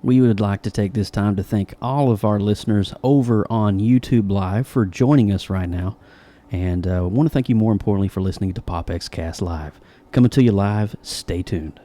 We would like to take this time to thank all of our listeners over on YouTube Live for joining us right now. And I want to thank you more importantly for listening to PopXcast Live. Coming to you live, stay tuned.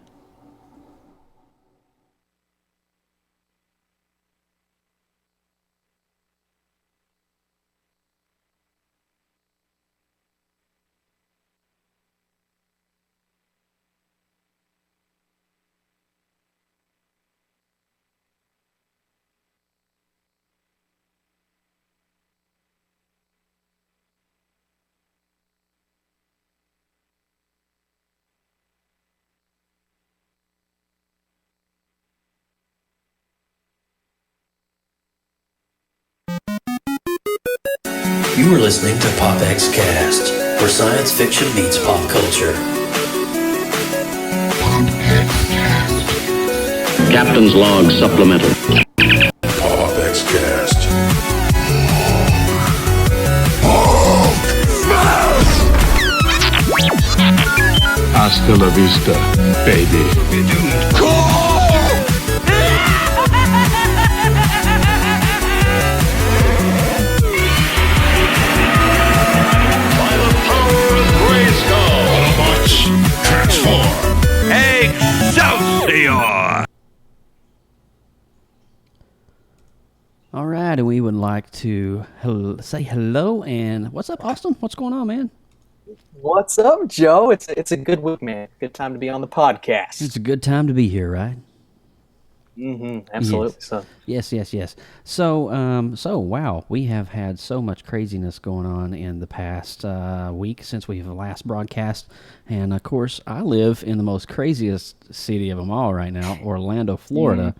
You are listening to PopXcast, where science fiction meets pop culture. Captain's Log Supplemental. PopXcast. Hasta la vista, baby. Excelsior! All right, and we would like to say hello. And what's up, Austin? What's going on, man? What's up, Joe? It's a good week, man. Good time to be on the podcast. It's a good time to be here, right? Absolutely. Yes. So, wow, we have had so much craziness going on in the past week since we've last broadcast. And, of course, I live in the most craziest city of them all right now, Orlando, Florida,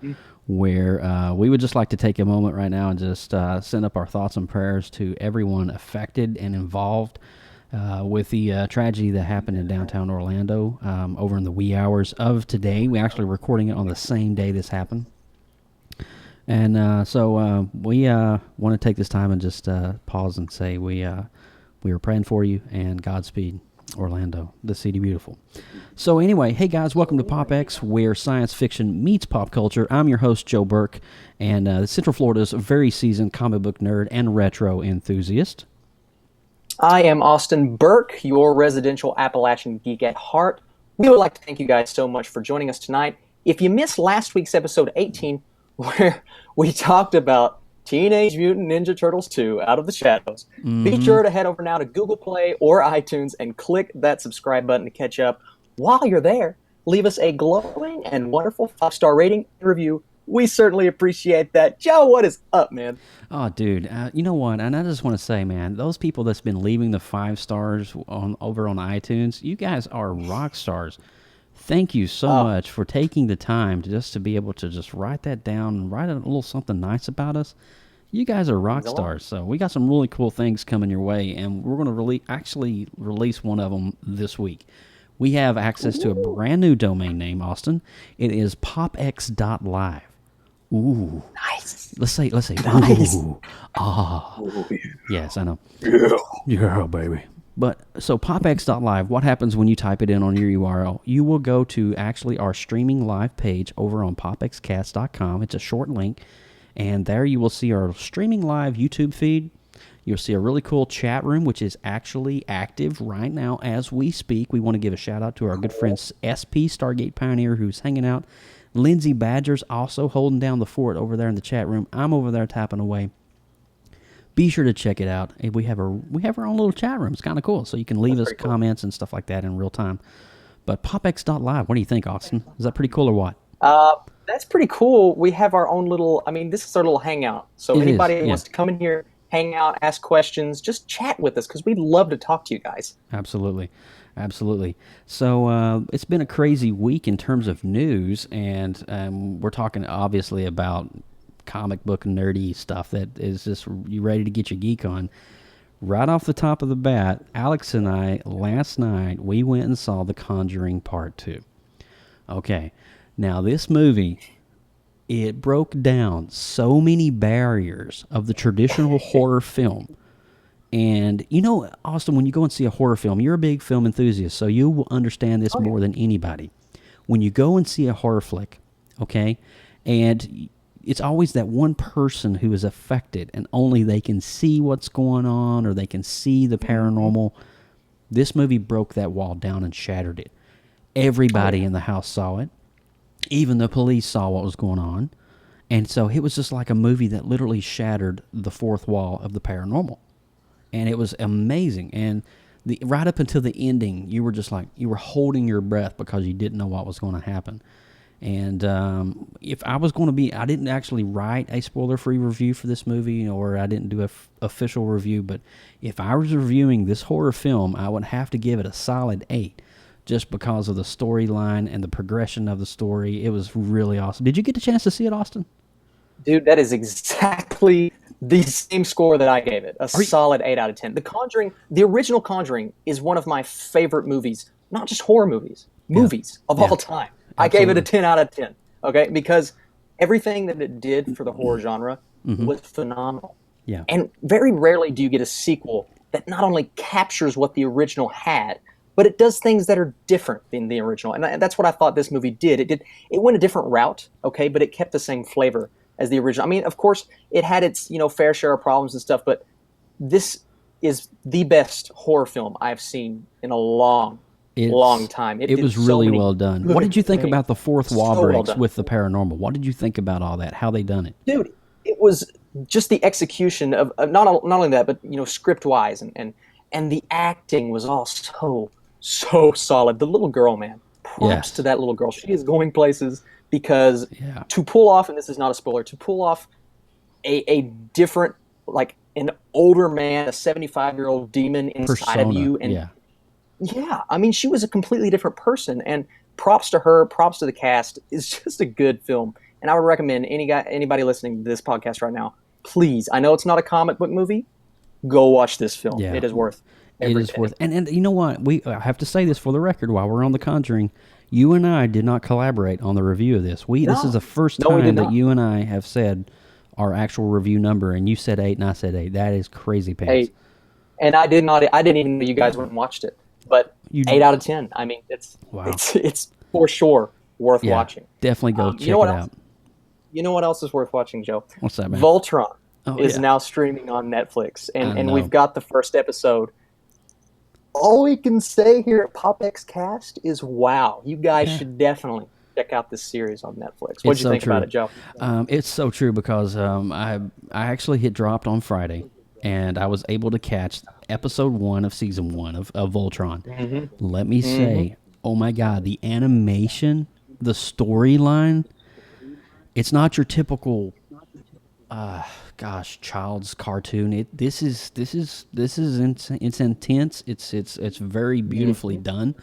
where we would just like to take a moment right now and just send up our thoughts and prayers to everyone affected and involved with the tragedy that happened in downtown Orlando over in the wee hours of today. We're actually recording it on the same day this happened. And so we want to take this time and just pause and say we were praying for you, and Godspeed, Orlando, the city beautiful. So anyway, hey guys, welcome to PopX, where science fiction meets pop culture. I'm your host, Joe Burke, and Central Florida's very seasoned comic book nerd and retro enthusiast. I am Austin Burke, your residential Appalachian geek at heart. We would like to thank you guys so much for joining us tonight. If you missed last week's episode 18, where we talked about Teenage Mutant Ninja Turtles 2 Out of the Shadows, be sure to head over now to Google Play or iTunes and click that subscribe button to catch up. While you're there, leave us a glowing and wonderful 5-star rating and review. We certainly appreciate that. Joe, what is up, man? Oh, dude, you know what? And I just want to say, man, those people that's been leaving the 5 stars over on iTunes, you guys are rock stars. Thank you so much for taking the time to be able to just write that down and write a little something nice about us. You guys are rock stars. So we got some really cool things coming your way, and we're going to release one of them this week. We have access to a brand new domain name, Austin. It is popx.live. Ooh. Nice. Let's say nice. Ooh. Ah. Oh, yeah. Yes, I know. Yeah, baby. But so popx.live, what happens when you type it in on your URL? You will go to actually our streaming live page over on popxcast.com. It's a short link, and there you will see our streaming live YouTube feed. You'll see a really cool chat room, which is actually active right now as we speak. We want to give a shout out to our good friend SP, Stargate Pioneer, who's hanging out. Lindsay Badger's also holding down the fort over there in the chat room. I'm over there tapping away. Be sure to check it out. We have our own little chat room. It's kind of cool, so you can leave us comments and stuff like that in real time. But popx.live, what do you think, Austin? Is that pretty cool or what? That's pretty cool. We have our own little, this is our little hangout. So anybody who wants to come in here, hang out, ask questions, just chat with us, because we'd love to talk to you guys. Absolutely. So it's been a crazy week in terms of news, and we're talking obviously about comic book nerdy stuff that is just you ready to get your geek on. Right off the top of the bat, Alex and I, last night, we went and saw The Conjuring Part 2. Okay, now this movie, it broke down so many barriers of the traditional horror film. And, you know, Austin, when you go and see a horror film, you're a big film enthusiast, so you will understand this more than anybody. When you go and see a horror flick, okay, and it's always that one person who is affected, and only they can see what's going on, or they can see the paranormal. This movie broke that wall down and shattered it. Everybody in the house saw it. Even the police saw what was going on. And so it was just like a movie that literally shattered the fourth wall of the paranormal. And it was amazing. And right up until the ending, you were just like, you were holding your breath because you didn't know what was going to happen. And if I was going to be, I didn't actually write a spoiler-free review for this movie, or I didn't do an official review, but if I was reviewing this horror film, I would have to give it a solid 8, just because of the storyline and the progression of the story. It was really awesome. Did you get the chance to see it, Austin? Dude, that is exactly the same score that I gave it. A solid 8 out of 10. The Conjuring, the original Conjuring, is one of my favorite movies. Not just horror movies. Movies of all time. I gave it a 10 out of 10. Okay? Because everything that it did for the horror genre was phenomenal. Yeah. And very rarely do you get a sequel that not only captures what the original had, but it does things that are different than the original. And that's what I thought this movie did. It went a different route, okay, but it kept the same flavor as the original. I mean, of course, it had its, fair share of problems and stuff, but this is the best horror film I've seen in a long time. It was really well done. What did you think things. about the fourth wall So well breaks done. with the paranormal? What did you think about all that? How they done it? Dude, it was just the execution of not only that, but script wise and the acting was all so solid. The little girl, man, props to that little girl. She is going places because to pull off, and this is not a spoiler, to pull off a different, like an older man, a 75-year-old demon inside of you, and I mean, she was a completely different person. And props to her, props to the cast. It's just a good film. And I would recommend anybody listening to this podcast right now, please, I know it's not a comic book movie, go watch this film. Yeah. It is worth every penny. And you know what? I have to say this for the record while we're on The Conjuring. You and I did not collaborate on the review of this. This is the first time that you and I have said our actual review number, and you said 8 and I said 8. That is crazy pants. 8. And I didn't even know you guys went and watched it. But 8 out of 10. I mean, it's for sure worth watching. Definitely go check it out. You know what else is worth watching, Joe? What's that, man? Voltron is now streaming on Netflix, and we've got the first episode. All we can say here at PopXcast is, wow, you guys should definitely check out this series on Netflix. What did you think about it, Joe? It's so true because I actually hit dropped on Friday, and I was able to catch episode 1 of season 1 of Voltron. Mm-hmm. Let me say, oh my God, the animation, the storyline, it's not your typical, child's cartoon. This is it's intense. It's very beautifully done,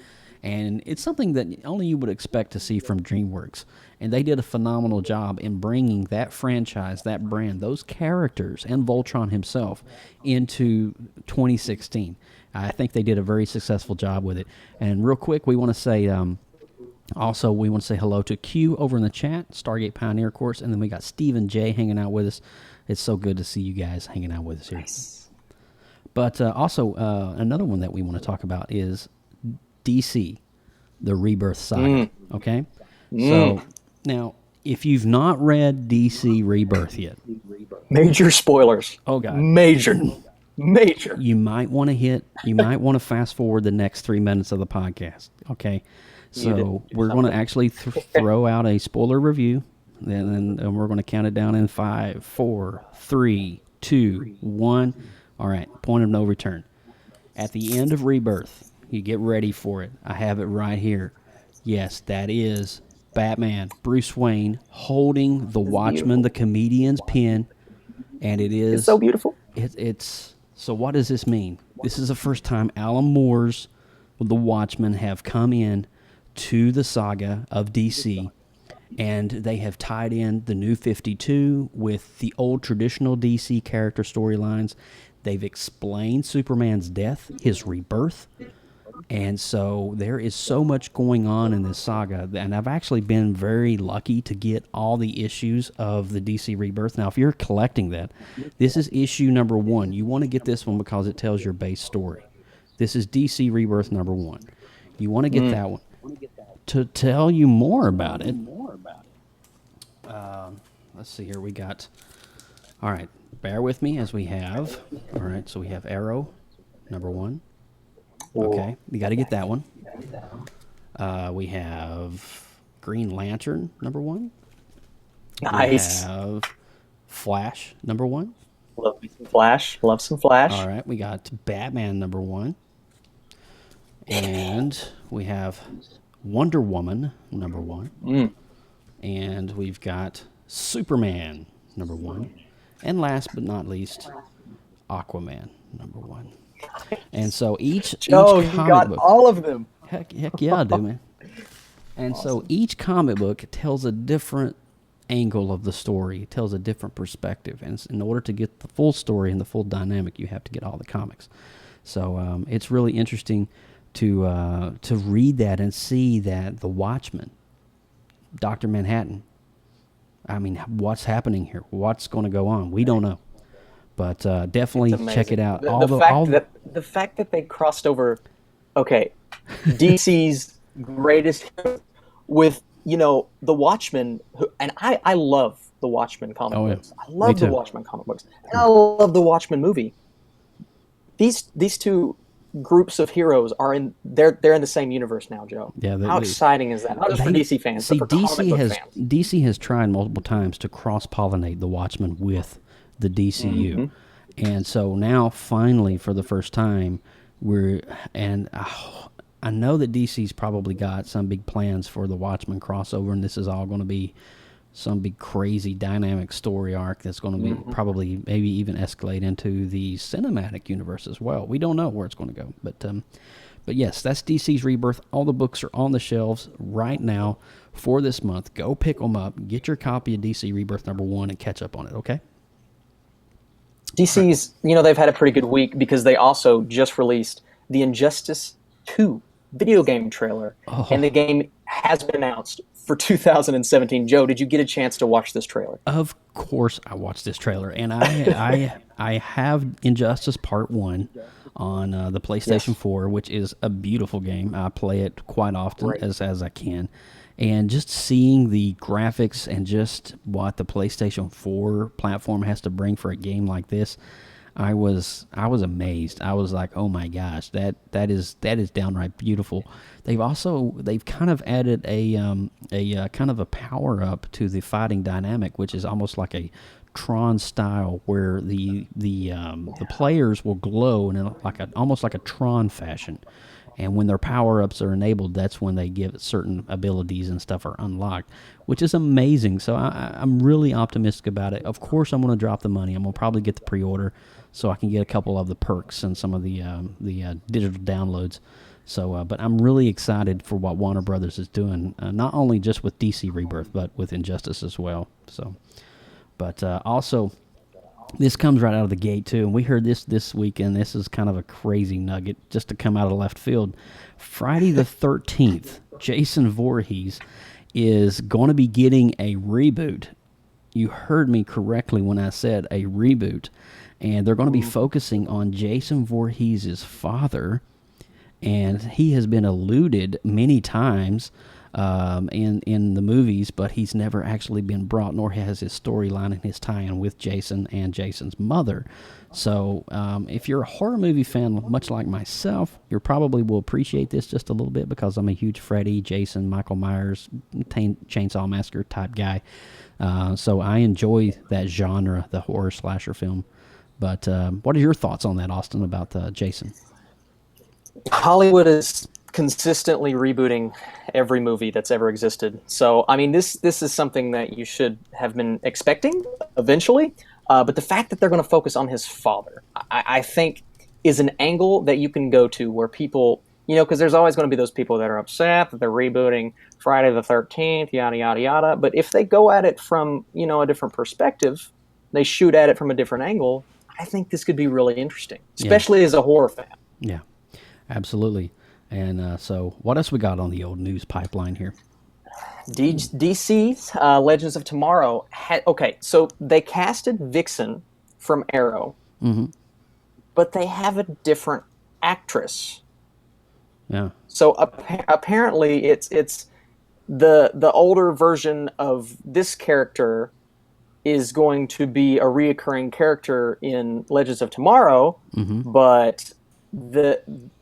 and it's something that only you would expect to see from DreamWorks. And they did a phenomenal job in bringing that franchise, that brand, those characters, and Voltron himself into 2016. I think they did a very successful job with it. And real quick, we want to say, also, we want to say hello to Q over in the chat, Stargate Pioneer, of course, and then we got Stephen J hanging out with us. It's so good to see you guys hanging out with us here. Nice. But also, another one that we want to talk about is DC, the Rebirth saga. Okay? So, now, if you've not read DC Rebirth yet, major spoilers. Oh, God. Major. You might want to fast forward the next 3 minutes of the podcast. Okay? So we're going to actually throw out a spoiler review, and then we're going to count it down in 5, 4, 3, 2, 1. All right, point of no return. At the end of Rebirth, you get ready for it. I have it right here. Yes, that is Batman, Bruce Wayne, holding the Watchmen, the comedian's pen, and it's so beautiful. So what does this mean? This is the first time Alan Moore's The Watchmen have come in to the saga of DC, and they have tied in the New 52 with the old traditional DC character storylines. They've explained Superman's death, his rebirth, and so there is so much going on in this saga, and I've actually been very lucky to get all the issues of the DC Rebirth. Now, if you're collecting that, this is issue number 1. You want to get this one because it tells your base story. This is DC Rebirth number 1. You want to get that one. To tell you more about it, let's see here. We got. All right, bear with me as we have. All right, so we have Arrow, #1. Okay, you got to get that one. We have Green Lantern, #1. Nice. We have Flash, #1. Love me some Flash. Love some Flash. All right, we got Batman, #1. And we have Wonder Woman, #1. And we've got Superman, #1. And last but not least, Aquaman, #1. And so each Joe, comic you got book, all of them. Heck yeah, I do, man. And so each comic book tells a different angle of the story. It tells a different perspective. And in order to get the full story and the full dynamic, you have to get all the comics. So it's really interesting to read that and see that the Watchmen, Dr. Manhattan, I mean, what's happening here? What's going to go on? We don't know. But definitely check it out. The fact that they crossed over, okay, DC's greatest hero with, the Watchmen, and I love the Watchmen comic books. I love the Watchmen comic books. And I love the Watchmen movie. These two groups of heroes they're in the same universe now, Joe. Yeah, how exciting is that? Not just for DC fans, but for comic book fans. DC has tried multiple times to cross-pollinate the Watchmen with the DCU. And so now, finally, for the first time, I know that DC's probably got some big plans for the Watchmen crossover, and this is all going to be some big crazy dynamic story arc that's going to be probably maybe even escalate into the cinematic universe as well. We don't know where it's going to go, but yes, that's DC's Rebirth. All the books are on the shelves right now for this month. Go pick them up. Get your copy of DC Rebirth #1 and catch up on it. Okay. DC's, they've had a pretty good week because they also just released the Injustice 2 video game trailer, and the game has been announced for 2017. Joe, did you get a chance to watch this trailer? Of course I watched this trailer, and I have Injustice Part 1 on the PlayStation 4, which is a beautiful game. I play it quite often as I can. And just seeing the graphics and just what the PlayStation 4 platform has to bring for a game like this, I was amazed. I was like, oh my gosh, that is downright beautiful. They've kind of added a kind of a power up to the fighting dynamic, which is almost like a Tron style, where the players will glow in almost like a Tron fashion. And when their power-ups are enabled, that's when they give certain abilities and stuff are unlocked, which is amazing. So I'm really optimistic about it. Of course, I'm going to drop the money. I'm going to probably get the pre-order so I can get a couple of the perks and some of the digital downloads. So, but I'm really excited for what Warner Brothers is doing, not only just with DC Rebirth, but with Injustice as well. So, but also, this comes right out of the gate, too, and we heard this weekend. This is kind of a crazy nugget just to come out of left field. Friday the 13th, Jason Voorhees is going to be getting a reboot. You heard me correctly when I said a reboot, and they're going to be focusing on Jason Voorhees' father, and he has been alluded many times in the movies, but he's never actually been brought, nor has his storyline and his tie-in with Jason and Jason's mother. So if you're a horror movie fan, much like myself, you probably will appreciate this just a little bit because I'm a huge Freddy, Jason, Michael Myers, Chainsaw Massacre type guy. So I enjoy that genre, the horror slasher film. But what are your thoughts on that, Austin, about Jason? Hollywood is consistently rebooting every movie that's ever existed. So, I mean, this is something that you should have been expecting eventually. But the fact that they're going to focus on his father, I think, is an angle that you can go to where people, because there's always going to be those people that are upset that they're rebooting Friday the 13th, yada, yada, yada. But if they go at it from, a different perspective, they shoot at it from a different angle, I think this could be really interesting, especially as a horror fan. Yeah, absolutely. And so what else we got on the old news pipeline here? DC's Legends of Tomorrow. So they casted Vixen from Arrow, but they have a different actress. Yeah. So apparently it's the older version of this character is going to be a reoccurring character in Legends of Tomorrow, but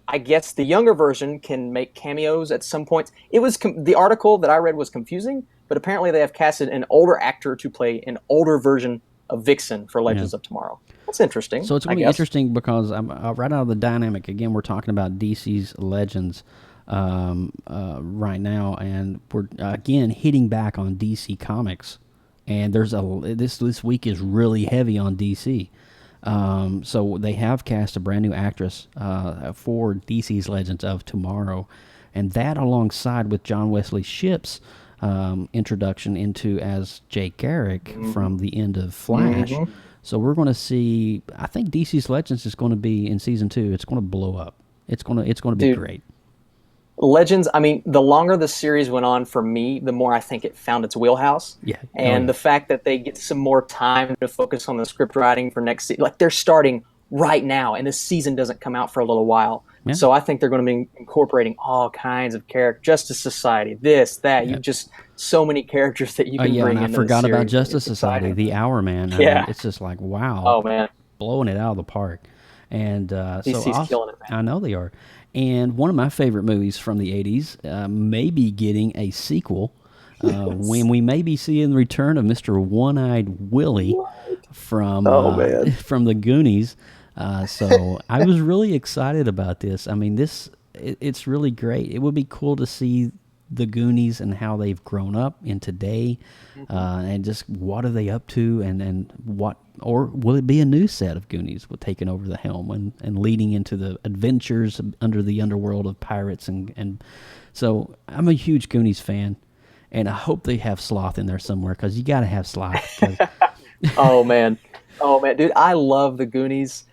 I guess the younger version can make cameos at some point. It was the article that I read was confusing, but apparently they have casted an older actor to play an older version of Vixen for Legends of Tomorrow. That's interesting. So it's going to be interesting because right out of the dynamic, again, we're talking about DC's Legends right now, and we're, again, hitting back on DC Comics. And there's this week is really heavy on DC. So they have cast a brand new actress for DC's Legends of Tomorrow, and that alongside with John Wesley Shipp's introduction into as Jay Garrick from the end of Flash. So we're going to see. I think DC's Legends is going to be in season 2. It's going to blow up. It's going to be great. Legends, I mean, the longer the series went on for me, the more I think it found its wheelhouse. Yeah. And the fact that they get some more time to focus on the script writing for next season, like they're starting right now, and this season doesn't come out for a little while. Yeah. So I think they're going to be incorporating all kinds of characters, Justice Society, this, that. You just so many characters that you can bring in. I forgot about Justice Society, the Hour Man. I mean, it's just like, wow. Oh, man. Blowing it out of the park. And DC's killing it, man. I know they are. And one of my favorite movies from the 80s may be getting a sequel when we may be seeing the return of Mr. One-Eyed Willie from the Goonies. So I was really excited about this. I mean, it's really great. It would be cool to see the Goonies and how they've grown up in today, and just what are they up to, and what, or will it be a new set of Goonies with taking over the helm and leading into the adventures under the underworld of pirates, and so I'm a huge Goonies fan, and I hope they have Sloth in there somewhere, because you got to have Sloth. Oh man, dude, I love the Goonies.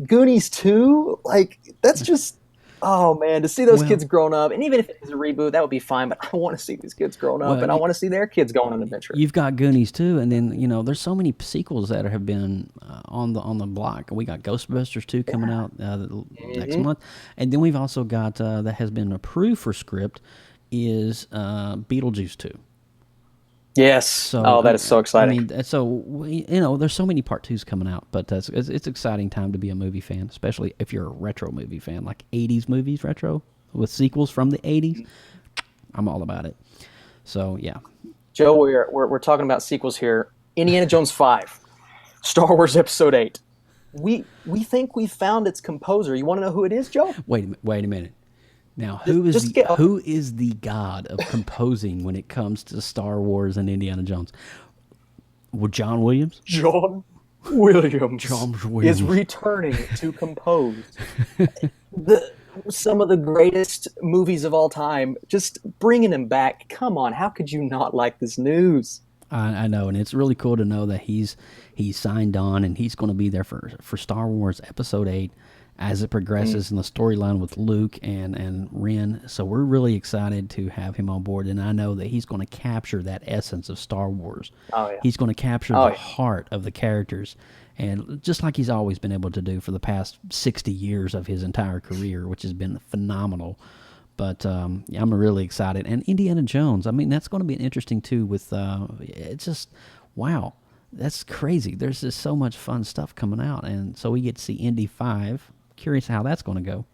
Goonies 2, like, that's just, oh man, to see those kids grown up, and even if it is a reboot, that would be fine, but I want to see these kids grown up, and I want to see their kids going on an adventure. You've got Goonies 2, and then, there's so many sequels that have been on the block. We got Ghostbusters 2 coming out next month, and then we've also got, that has been approved for script, is Beetlejuice 2. Yes. So, that is so exciting. I mean, there's so many part 2s coming out, but it's an exciting time to be a movie fan, especially if you're a retro movie fan, like 80s movies retro with sequels from the 80s. I'm all about it. So, yeah. Joe, we're talking about sequels here. Indiana Jones 5, Star Wars Episode 8. We think we found its composer. You want to know who it is, Joe? Wait a minute. Now, who is the god of composing when it comes to Star Wars and Indiana Jones? Well, John Williams? John Williams is returning to compose some of the greatest movies of all time. Just bringing him back. Come on, how could you not like this news? I know, and it's really cool to know that he's signed on, and he's going to be there for Star Wars Episode 8. As it progresses in the storyline with Luke and Ren. So we're really excited to have him on board, and I know that he's going to capture that essence of Star Wars. Oh, yeah. He's going to capture the heart of the characters, and just like he's always been able to do for the past 60 years of his entire career, which has been phenomenal. But I'm really excited. And Indiana Jones, I mean, that's going to be interesting too with, it's just, wow, that's crazy. There's just so much fun stuff coming out, and so we get to see Indy 5. Curious how that's going to go,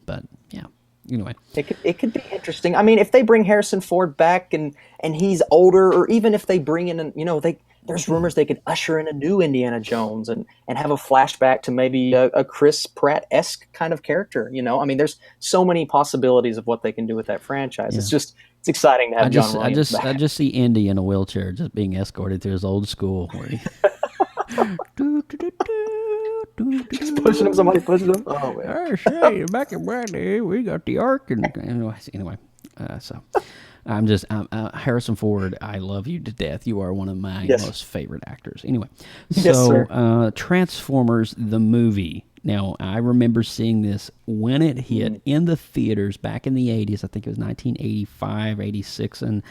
but yeah. Anyway, it could be interesting. I mean, if they bring Harrison Ford back and he's older, or even if they bring in, there's rumors they could usher in a new Indiana Jones and have a flashback to maybe a Chris Pratt-esque kind of character. I mean, there's so many possibilities of what they can do with that franchise. Yeah. It's exciting to have John Williams back. I just see Indy in a wheelchair, just being escorted through his old school. Where he pushing him, somebody pushing him. Oh man! Hey, back in Bradley, we got the Ark, and anyway, so I'm Harrison Ford. I love you to death. You are one of my most favorite actors. Anyway, so Transformers the movie. Now I remember seeing this when it hit in the theaters back in the 80s. I think it was 1985, 86, and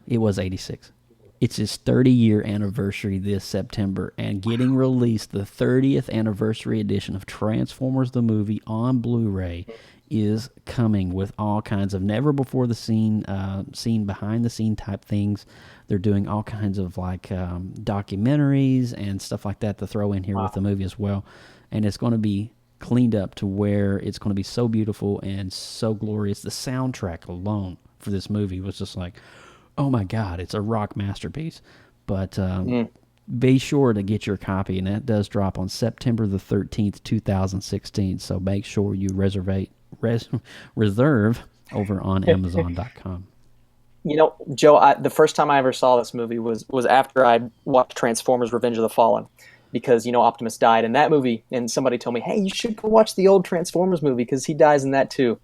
it was 86. It's his 30-year anniversary this September, and getting released the 30th anniversary edition of Transformers the movie on Blu-ray is coming with all kinds of never before the scene behind the scene type things. They're doing all kinds of like documentaries and stuff like that to throw in here with the movie as well. And it's going to be cleaned up to where it's going to be so beautiful and so glorious. The soundtrack alone for this movie was just like, oh my God, it's a rock masterpiece. But be sure to get your copy, and that does drop on September the 13th, 2016. So make sure you reserve over on Amazon.com. You know, Joe, the first time I ever saw this movie was after I watched Transformers: Revenge of the Fallen, because, you know, Optimus died in that movie, and somebody told me, hey, you should go watch the old Transformers movie because he dies in that too.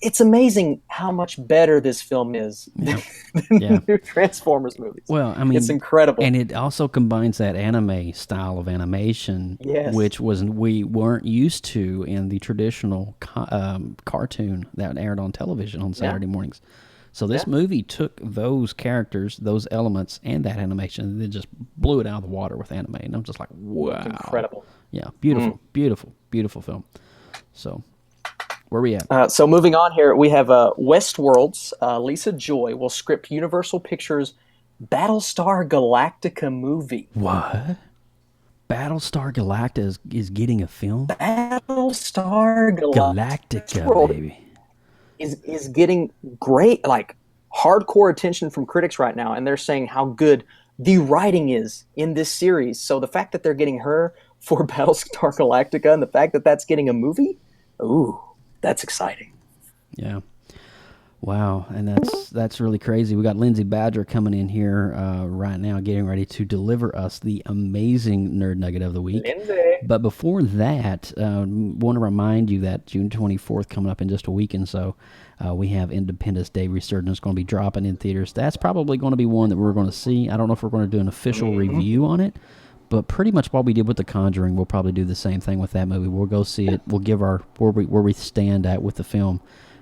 It's amazing how much better this film is than the new Transformers movies. Well, I mean, it's incredible. And it also combines that anime style of animation, Yes. which we weren't used to in the traditional cartoon that aired on television on Saturday mornings. So this movie took those characters, those elements, and that animation, and then just blew it out of the water with anime. And I'm just like, wow. Incredible. Yeah, beautiful, beautiful, beautiful film. So where are we at? So moving on here, we have Westworld's Lisa Joy will script Universal Pictures' Battlestar Galactica movie. What? Battlestar Galactica is getting a film? Battlestar Galactica, baby. Is getting great, like, hardcore attention from critics right now, and they're saying how good the writing is in this series. So the fact that they're getting her for Battlestar Galactica and the fact that that's getting a movie, ooh, that's exciting. Yeah. Wow, and that's really crazy. We got Lindsay Badger coming in here right now, getting ready to deliver us the amazing Nerd Nugget of the Week. Lindsay. But before that, want to remind you that June 24th, coming up in just a week and so, we have Independence Day Resurgence going to be dropping in theaters. That's probably going to be one that we're going to see. I don't know if we're going to do an official review on it, but pretty much what we did with The Conjuring, we'll probably do the same thing with that movie. We'll go see it. We'll give where we stand at with the film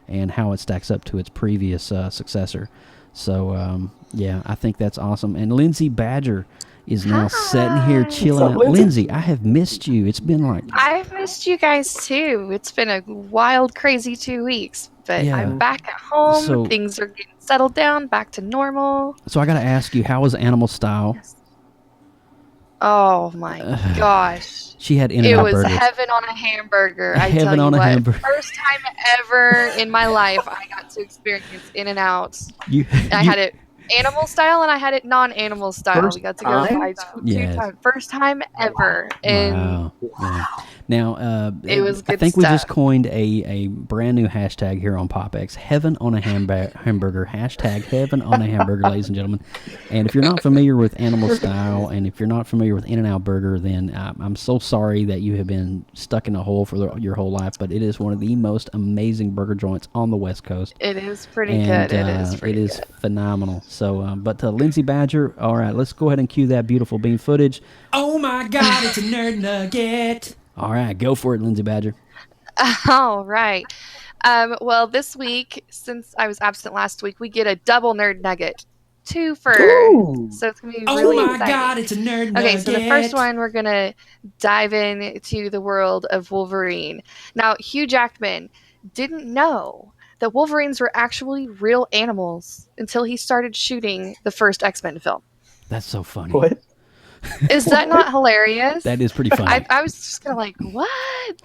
and how it stacks up to its previous successor. So, yeah, I think that's awesome. And Lindsay Badger is now sitting here chilling out. Lindsay, I have missed you. It's been like... I've missed you guys, too. It's been a wild, crazy 2 weeks. But Yeah. I'm back at home. So- Things are getting settled down, back to normal. So I got to ask you, how was Animal Style? Oh, my gosh. She had It In-N-Out was burgers. heaven on a hamburger. I Heaven tell you on a what, hamburger. first time ever in my life I got to experience In-N-Out. I had it animal style and I had it non-animal style. We got to go by two times. First time ever. And Wow. Yeah. Now, It was I good think we just stuff. coined a brand new hashtag here on PopX, Heaven on a Hamburger, hashtag Heaven on a Hamburger, ladies and gentlemen. And if you're not familiar with Animal Style, and if you're not familiar with In-N-Out Burger, then I'm so sorry that you have been stuck in a hole for your whole life, but it is one of the most amazing burger joints on the West Coast. it is pretty And, good. It is It is phenomenal. So, but Lindsay Badger, all right, let's go ahead and cue that beautiful bean footage. Oh my God, it's a nerd nugget. All right, go for it, Lindsay Badger. All right. Well, this week, since I was absent last week, we get a double nerd nugget. Twofer. So it's going to be really exciting. it's a nerd Okay, so the first one, we're going to dive into the world of Wolverine. Now, Hugh Jackman didn't know that Wolverines were actually real animals until he started shooting the first X-Men film. That's so funny. What? Is that not hilarious? That is pretty funny. I was just kind of like, what?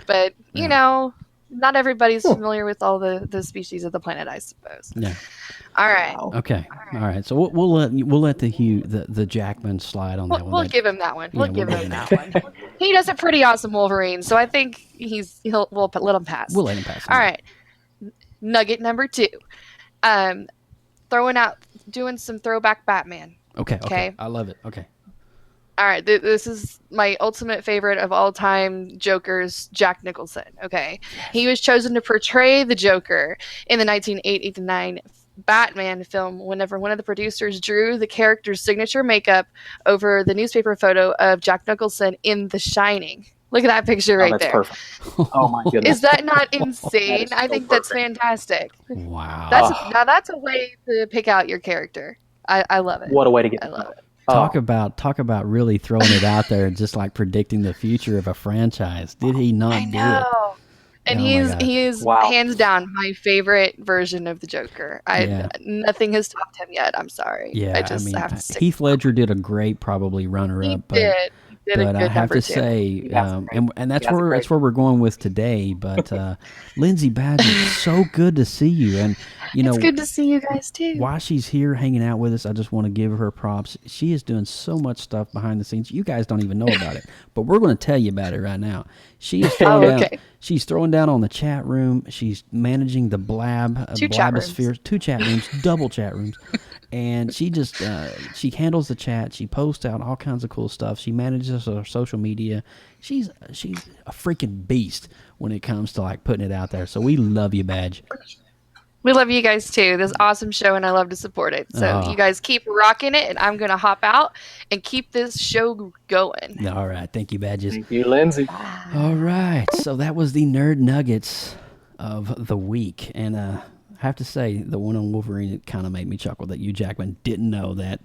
But, you know, not everybody's familiar with all the species of the planet, I suppose. Yeah. All right. Okay. All right. So we'll let the Jackman slide on that one. We'll give him that one. We'll give we'll him that one. He does a pretty awesome Wolverine, so I think we'll let him pass. We'll let him pass. All right. Nugget number 2. Doing some throwback Batman. Okay. I love it. Okay. All right, this is my ultimate favorite of all time Joker's Jack Nicholson. Okay, he was chosen to portray the Joker in the 1989 Batman film whenever one of the producers drew the character's signature makeup over the newspaper photo of Jack Nicholson in The Shining. Look at that picture right that's there. Perfect. Oh my goodness. Is that not insane? so I think that's fantastic. Wow. That's a way to pick out your character. I love it. What a way to get I love it. Talk about really throwing it out there and just like predicting the future of a franchise. Did he not do it? And Oh my he God. is Wow. hands down my favorite version of the Joker. Yeah. Nothing has topped him yet. I'm sorry. Yeah, I just mean, have to say Heath Ledger did a great, probably he runner-up, did. He did a but I good have number to two. say, has a great- and that's he has a where great- we're going with today. But Lindsay Badger, so good to see you, and It's good to see you guys too. while she's here hanging out with us, I just want to give her props. She is doing so much stuff behind the scenes. You guys don't even know about it, but we're going to tell you about it right now. She is throwing down. Okay. She's throwing down on the chat room. She's managing the Two chat rooms. blabosphere, 2 chat rooms, double chat rooms, and she just she handles the chat. She posts out all kinds of cool stuff. She manages her social media. She's a freaking beast when it comes to like putting it out there. So we love you, Badge. We love you guys too. This awesome show, and I love to support it. So you guys keep rocking it, and I'm gonna hop out and keep this show going. All right, thank you, Badges. Thank you, Lindsay. All right, so that was the Nerd Nuggets of the week, and I have to say, the one on Wolverine, it kind of made me chuckle that you, Jackman, didn't know that.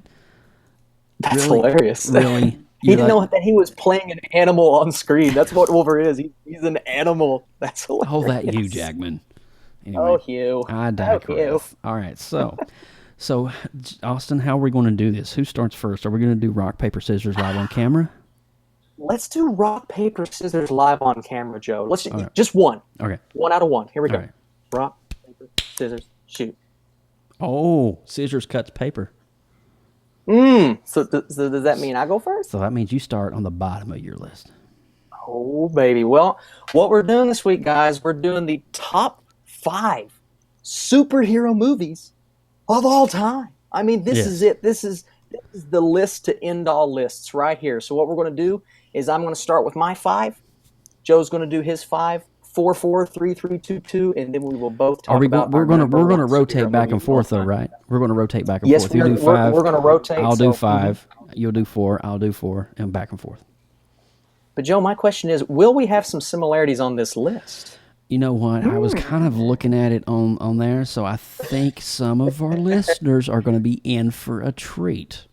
That's Really? hilarious. Really? He You didn't know that he was playing an animal on screen. That's what Wolverine is. He's an animal. That's hilarious. Oh, that you, Jackman. Anyway, Oh, Hugh. I Oh, digress. Hugh. All right, so Austin, how are we going to do this? Who starts first? Are we going to do rock, paper, scissors live on camera? Let's do rock, paper, scissors live on camera, Joe. Let's just one. Okay. 1 out of 1. Here we go. All right. Rock, paper, scissors, shoot. Oh, scissors cuts paper. So does that mean I go first? So that means you start on the bottom of your list. Oh, baby. Well, what we're doing this week, guys, we're doing the top 5 superhero movies of all time. I mean, this is it. This is the list to end all lists right here. So what we're going to do is I'm going to start with my 5. Joe's going to do his 5. 4, 4, 3, 3, 2, 2, and then we will both talk about. We're going to superhero rotate back and movies forth, of all though, time. right? We're going to rotate back and Yes, forth. You do 5. we're going to rotate. I'll do so- 5. You'll do 4. I'll do 4, and back and forth. But Joe, my question is, will we have some similarities on this list? You know what? I was kind of looking at it on there, so I think some of our listeners are going to be in for a treat.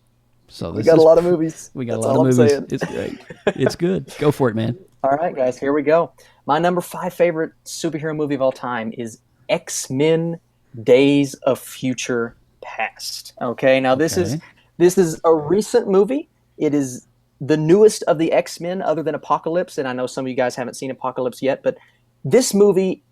So We got a lot of movies. We got That's a lot all of I'm movies. saying. It's great. It's good. Go for it, man. All right, guys, here we go. My number 5 favorite superhero movie of all time is X-Men: Days of Future Past. Okay, now this is a recent movie. It is the newest of the X-Men, other than Apocalypse, and I know some of you guys haven't seen Apocalypse yet, but this movie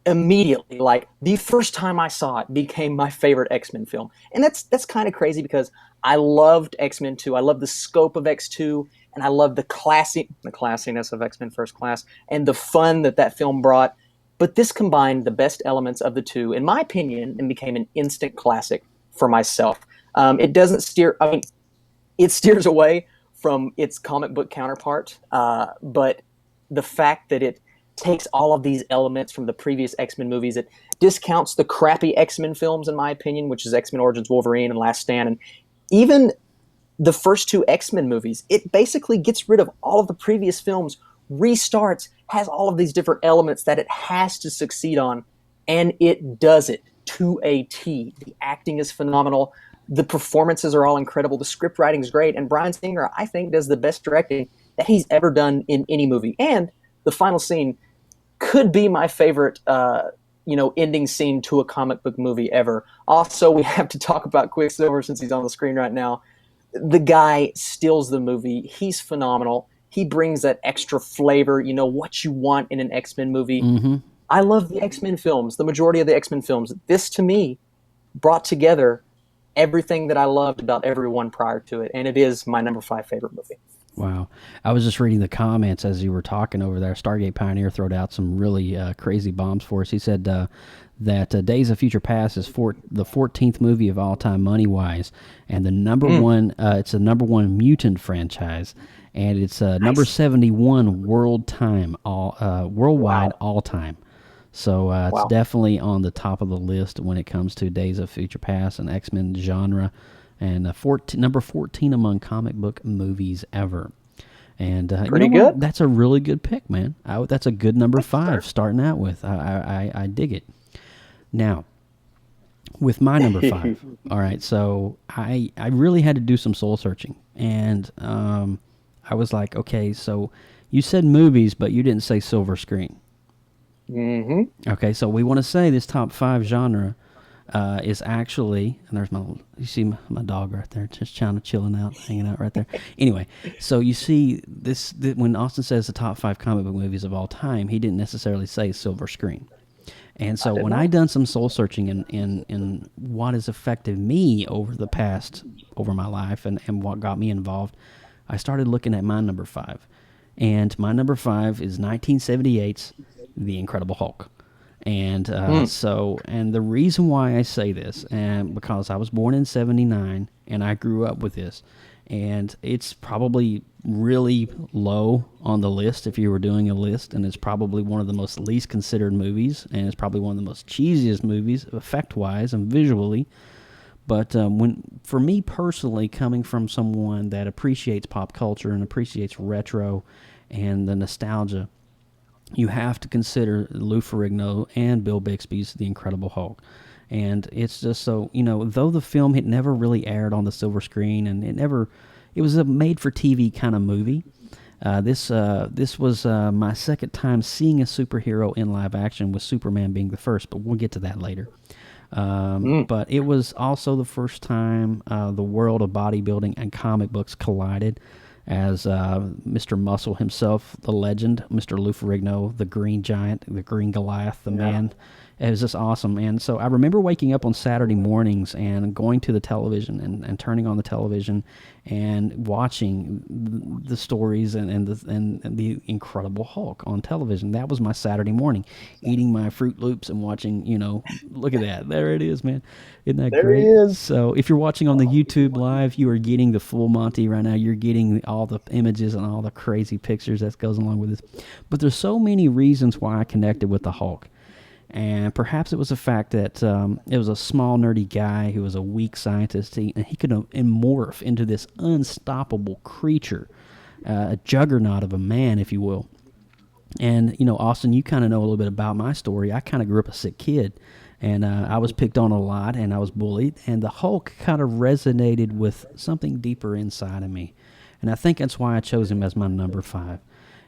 immediately, like the first time I saw it, became my favorite X-Men film. And that's kind of crazy because I loved X-Men 2. I love the scope of X2, and I love the classiness of X-Men First Class and the fun that film brought. But this combined the best elements of the two, in my opinion, and became an instant classic for myself. It doesn't steer, I mean, it steers away from its comic book counterpart, but the fact that it takes all of these elements from the previous X-Men movies, it discounts the crappy X-Men films, in my opinion, which is X-Men Origins Wolverine and Last Stand, and even the first 2 X-Men movies. It basically gets rid of all of the previous films, restarts, has all of these different elements that it has to succeed on, and it does it to a T. The acting is phenomenal. The performances are all incredible. The script writing is great, and Bryan Singer, I think, does the best directing that he's ever done in any movie. And the final scene could be my favorite, ending scene to a comic book movie ever. Also, we have to talk about Quicksilver since he's on the screen right now. The guy steals the movie. He's phenomenal. He brings that extra flavor, what you want in an X-Men movie. Mm-hmm. I love the X-Men films, the majority of the X-Men films. This, to me, brought together everything that I loved about everyone prior to it, and it is my number 5 favorite movie. Wow. I was just reading the comments as you were talking over there. Stargate Pioneer throwed out some really crazy bombs for us. He said that Days of Future Past is the 14th movie of all time money-wise, and the number one, it's a number 1 mutant franchise, and it's number 71 worldwide all time. So it's definitely on the top of the list when it comes to Days of Future Past and X-Men genre, and number 14 among comic book movies ever. And Pretty good. That's a really good pick, man. That's a good number 5 starting out with. I dig it. Now, with my number 5, all right, so I really had to do some soul searching. And I was like, okay, so you said movies, but you didn't say silver screen. Mm-hmm. Okay, so we want to say this top 5 genre is actually, and there's you see my dog right there, just chilling out, hanging out right there. Anyway, so you see when Austin says the top 5 comic book movies of all time, he didn't necessarily say silver screen. And so when I done some soul searching in what has affected me over my life and what got me involved, I started looking at my number 5. And my number 5 is 1978's The Incredible Hulk. And and the reason why I say this, and because I was born in 79 and I grew up with this, and it's probably really low on the list if you were doing a list, and it's probably one of the most least considered movies, and it's probably one of the most cheesiest movies, effect-wise and visually. But for me personally, coming from someone that appreciates pop culture and appreciates retro and the nostalgia, you have to consider Lou Ferrigno and Bill Bixby's The Incredible Hulk. And it's just so, though the film had never really aired on the silver screen, and it was a made-for-TV kind of movie. This was my second time seeing a superhero in live action, with Superman being the first, but we'll get to that later. But it was also the first time the world of bodybuilding and comic books collided, as Mr. Muscle himself, the legend, Mr. Lou Ferrigno, the Green Giant, the Green Goliath, the man. It was just awesome. And so I remember waking up on Saturday mornings and going to the television and turning on the television and watching the stories and the Incredible Hulk on television. That was my Saturday morning, eating my Fruit Loops and watching, look at that. There it is, man. Isn't that great? There he is. So if you're watching on the YouTube Live, you are getting the full Monty right now. You're getting all the images and all the crazy pictures that goes along with this. But there's so many reasons why I connected with the Hulk. And perhaps it was the fact that it was a small, nerdy guy who was a weak scientist, and he could morph into this unstoppable creature, a juggernaut of a man, if you will. And, Austin, you kind of know a little bit about my story. I kind of grew up a sick kid, and I was picked on a lot, and I was bullied, and the Hulk kind of resonated with something deeper inside of me. And I think that's why I chose him as my number 5.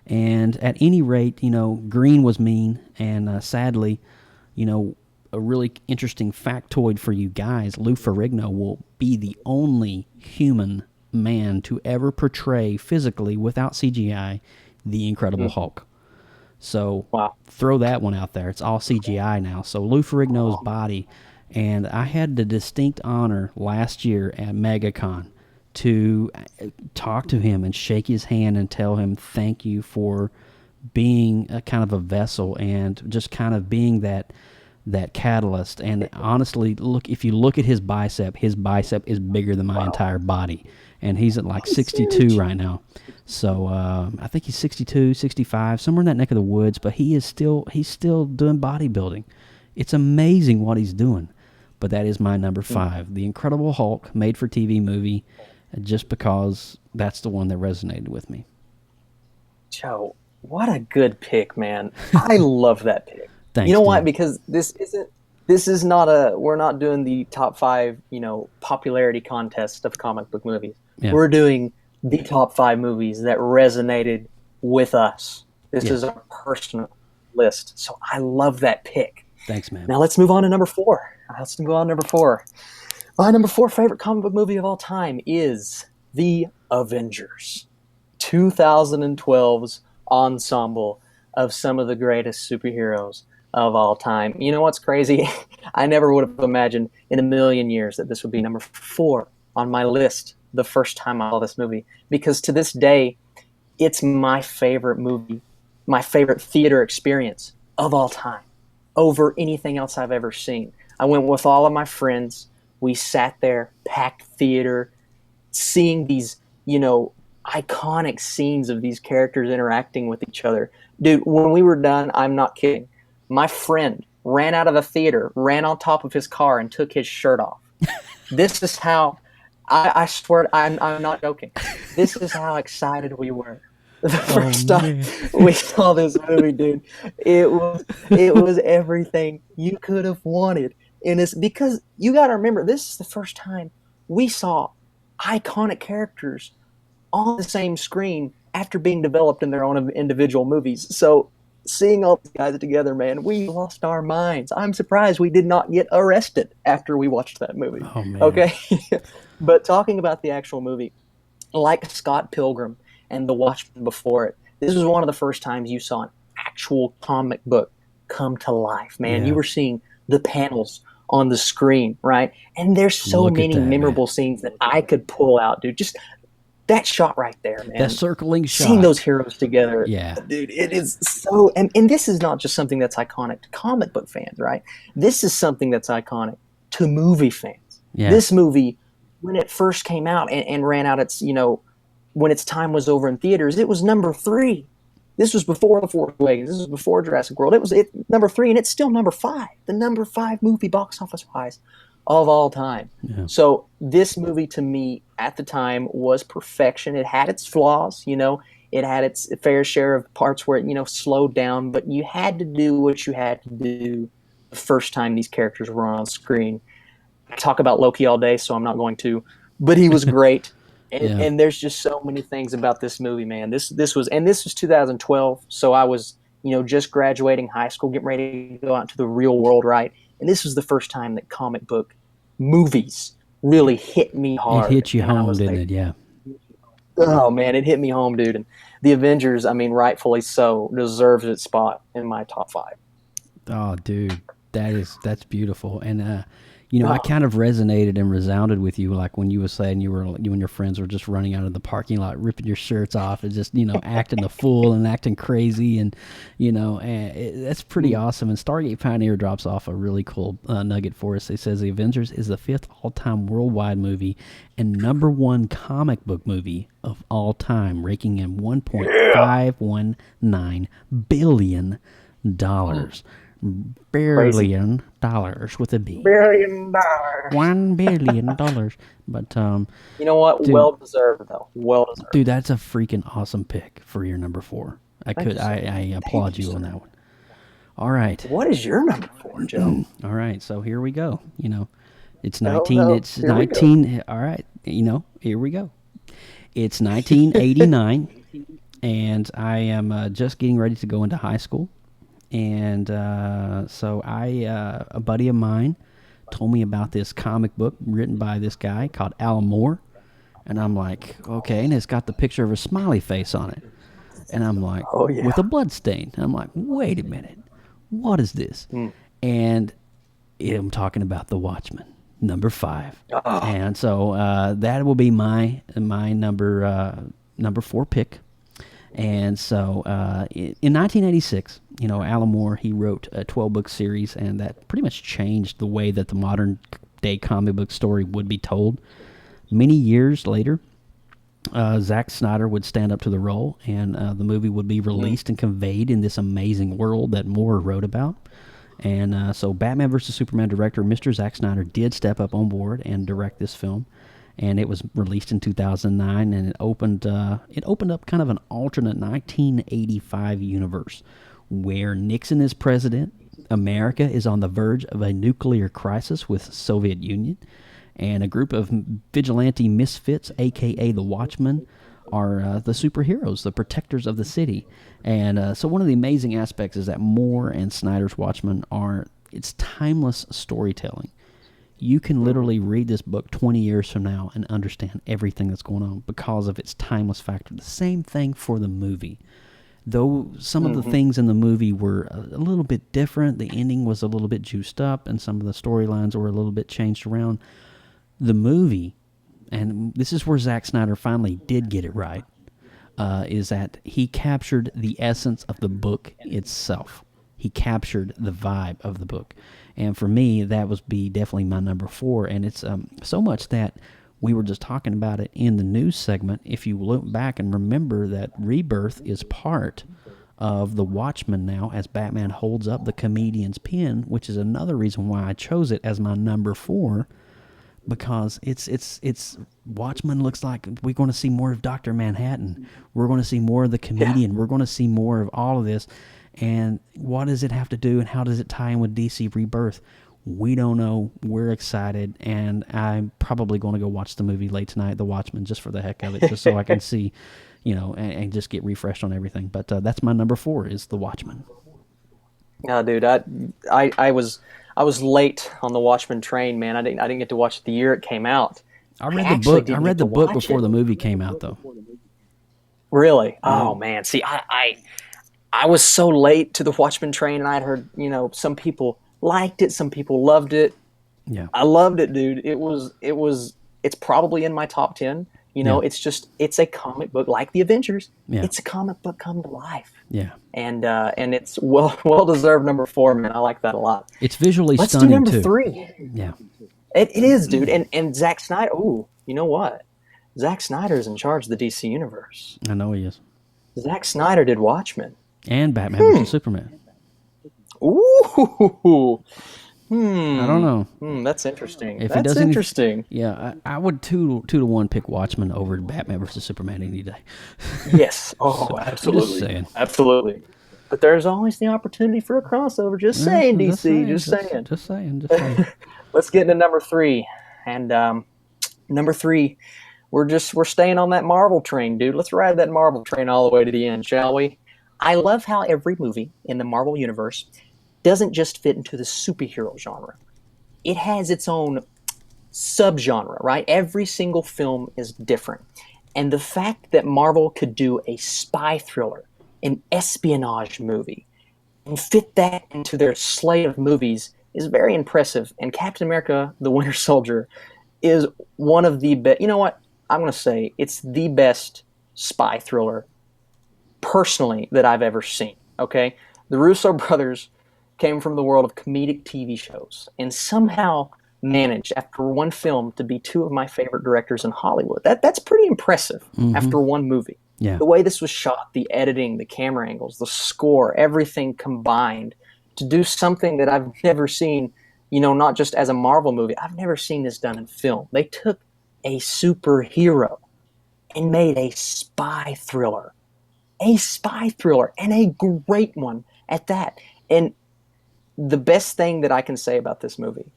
And at any rate, green was mean, and sadly, a really interesting factoid for you guys, Lou Ferrigno will be the only human man to ever portray physically, without CGI, the Incredible Hulk. So throw that one out there. It's all CGI now. So Lou Ferrigno's body, and I had the distinct honor last year at MegaCon to talk to him and shake his hand and tell him thank you for being a kind of a vessel and just kind of being that catalyst. And honestly, if you look at his bicep is bigger than my entire body. And he's at like 62 right now. So I think he's 62, 65, somewhere in that neck of the woods, but he's still doing bodybuilding. It's amazing what he's doing. But that is my number 5, The Incredible Hulk, made-for-TV movie, just because that's the one that resonated with me. Joe, what a good pick, man. I love that pick. Thanks, you know why? dude. Because we're not doing the top 5, popularity contest of comic book movies. Yeah. We're doing the top 5 movies that resonated with us. This is a personal list. So I love that pick. Thanks, man. Now let's move on to number 4. My number 4 favorite comic book movie of all time is The Avengers, 2012's ensemble of some of the greatest superheroes of all time. You know what's crazy? I never would have imagined in a million years that this would be number 4 on my list the first time I saw this movie, because to this day, it's my favorite movie, my favorite theater experience of all time, over anything else I've ever seen. I went with all of my friends. We sat there, packed theater, seeing these, iconic scenes of these characters interacting with each other. Dude, when we were done, I'm not kidding, my friend ran out of the theater, ran on top of his car, and took his shirt off. This is how, I swear, I'm not joking. This is how excited we were the first time we saw this movie, dude. It was everything you could have wanted. And it's because you got to remember, this is the first time we saw iconic characters on the same screen after being developed in their own individual movies. So seeing all these guys together, man, we lost our minds. I'm surprised we did not get arrested after we watched that movie. Oh, man. Okay? But talking about the actual movie, like Scott Pilgrim and The Watchmen before it, this was one of the first times you saw an actual comic book come to life, man. Yeah. You were seeing the panels on the screen, right? And there's so Look at many that, memorable man. scenes that I could pull out, dude. Just that shot right there, man. That circling shot. Seeing those heroes together, Yeah. dude, it is so. And this is not just something that's iconic to comic book fans, right? This is something that's iconic to movie fans. Yeah. This movie, when it first came out and ran out its, when its time was over in theaters, it was number 3. This was before The Force Awakens. This was before Jurassic World. It was number 3, and it's still number 5. The number 5 movie box office wise of all time. Yeah. So this movie to me at the time was perfection. It had its flaws, it had its fair share of parts where it, slowed down, but you had to do what you had to do the first time these characters were on screen. I talk about Loki all day, so I'm not going to, but he was great. And there's just so many things about this movie, man. This was 2012, so I was, just graduating high school, getting ready to go out into the real world, right? And this was the first time that comic book movies really hit me hard. It hit you And I home, was didn't like, it? Yeah. Oh man, it hit me home, dude. And the Avengers, I mean, rightfully so, deserves its spot in my top 5. Oh, dude, that's beautiful. And I kind of resonated and resounded with you, like when you were saying you and your friends were just running out of the parking lot, ripping your shirts off, and just acting a fool and acting crazy, and that's pretty awesome. And Stargate Pioneer drops off a really cool nugget for us. It says the Avengers is the 5th all-time worldwide movie and number 1 comic book movie of all time, raking in $1.519 billion. Billion dollars with a B. $1 billion. $1 billion. But you know what? Dude, well deserved, though. Well deserved. Dude, that's a freaking awesome pick for your number 4. I applaud you on that one. All right. What is your number 4, Joe? All right. So here we go. It's No, 19. no, It's here we 19. All right. Here we go. It's 1989, and I am just getting ready to go into high school. And so a buddy of mine told me about this comic book written by this guy called Alan Moore. And I'm like, okay, and it's got the picture of a smiley face on it. And I'm like, oh, yeah. with a blood stain. And I'm like, wait a minute, what is this? And I'm talking about The Watchmen, number 5. Oh. And so that will be my number 4 pick. And so in 1986, Alan Moore, he wrote a 12-book series, and that pretty much changed the way that the modern-day comic book story would be told. Many years later, Zack Snyder would stand up to the role, and the movie would be released and conveyed in this amazing world that Moore wrote about. And so Batman vs. Superman director Mr. Zack Snyder did step up on board and direct this film. And it was released in 2009, and it opened up kind of an alternate 1985 universe where Nixon is president, America is on the verge of a nuclear crisis with Soviet Union, and a group of vigilante misfits, a.k.a. the Watchmen, are the superheroes, the protectors of the city. And so one of the amazing aspects is that Moore and Snyder's Watchmen it's timeless storytelling. You can literally read this book 20 years from now and understand everything that's going on because of its timeless factor. The same thing for the movie. Though some of the things in the movie were a little bit different, the ending was a little bit juiced up, and some of the storylines were a little bit changed around. The movie, and this is where Zack Snyder finally did get it right, is that he captured the essence of the book itself. He captured the vibe of the book. And for me, that was definitely my number 4. And it's so much that we were just talking about it in the news segment. If you look back and remember that Rebirth is part of the Watchmen now, as Batman holds up the comedian's pen, which is another reason why I chose it as my number 4, because it's Watchmen looks like we're going to see more of Dr. Manhattan. We're going to see more of the comedian. Yeah. We're going to see more of all of this. And what does it have to do, and how does it tie in with DC Rebirth? We don't know. We're excited, and I'm probably going to go watch the movie late tonight, The Watchmen, just for the heck of it, just so I can see, and just get refreshed on everything. But that's my number 4 is The Watchmen. No, dude, I was late on the Watchmen train, man. I didn't get to watch it the year it came out. I read the book before the movie came out, though. Really? Oh man. See, I was so late to the Watchmen train, and I'd heard, some people liked it, some people loved it. Yeah. I loved it, dude. It's probably in my top 10. It's a comic book like the Avengers. Yeah. It's a comic book come to life. Yeah. And it's well deserved number 4, man. I like that a lot. It's visually Let's stunning do number too. 3. Yeah. It is, dude. And Zack Snyder. Ooh, you know what? Zack Snyder's in charge of the DC universe. I know he is. Zack Snyder did Watchmen. And Batman vs Superman. Ooh. I don't know. That's interesting. If that's interesting. Yeah, I would 2-1 pick Watchmen over Batman vs Superman any day. Yes. Oh, absolutely. Just saying. Absolutely. But there's always the opportunity for a crossover. Just saying, DC. Just saying. Just saying. Let's get into number 3. And number 3, we're staying on that Marvel train, dude. Let's ride that Marvel train all the way to the end, shall we? I love how every movie in the Marvel universe doesn't just fit into the superhero genre. It has its own subgenre, right? Every single film is different. And the fact that Marvel could do a spy thriller, an espionage movie, and fit that into their slate of movies is very impressive. And Captain America, the Winter Soldier, is one of the best. You know what? I'm going to say it's the best spy thriller, personally, that I've ever seen. Okay? The Russo brothers came from the world of comedic TV shows and somehow managed, after one film, to be 2 of my favorite directors in Hollywood. That's pretty impressive after one movie. Yeah. The way this was shot, the editing, the camera angles, the score, everything combined to do something that I've never seen, not just as a Marvel movie. I've never seen this done in film. They took a superhero and made a spy thriller. A spy thriller, and a great one at that. And the best thing that I can say about this movie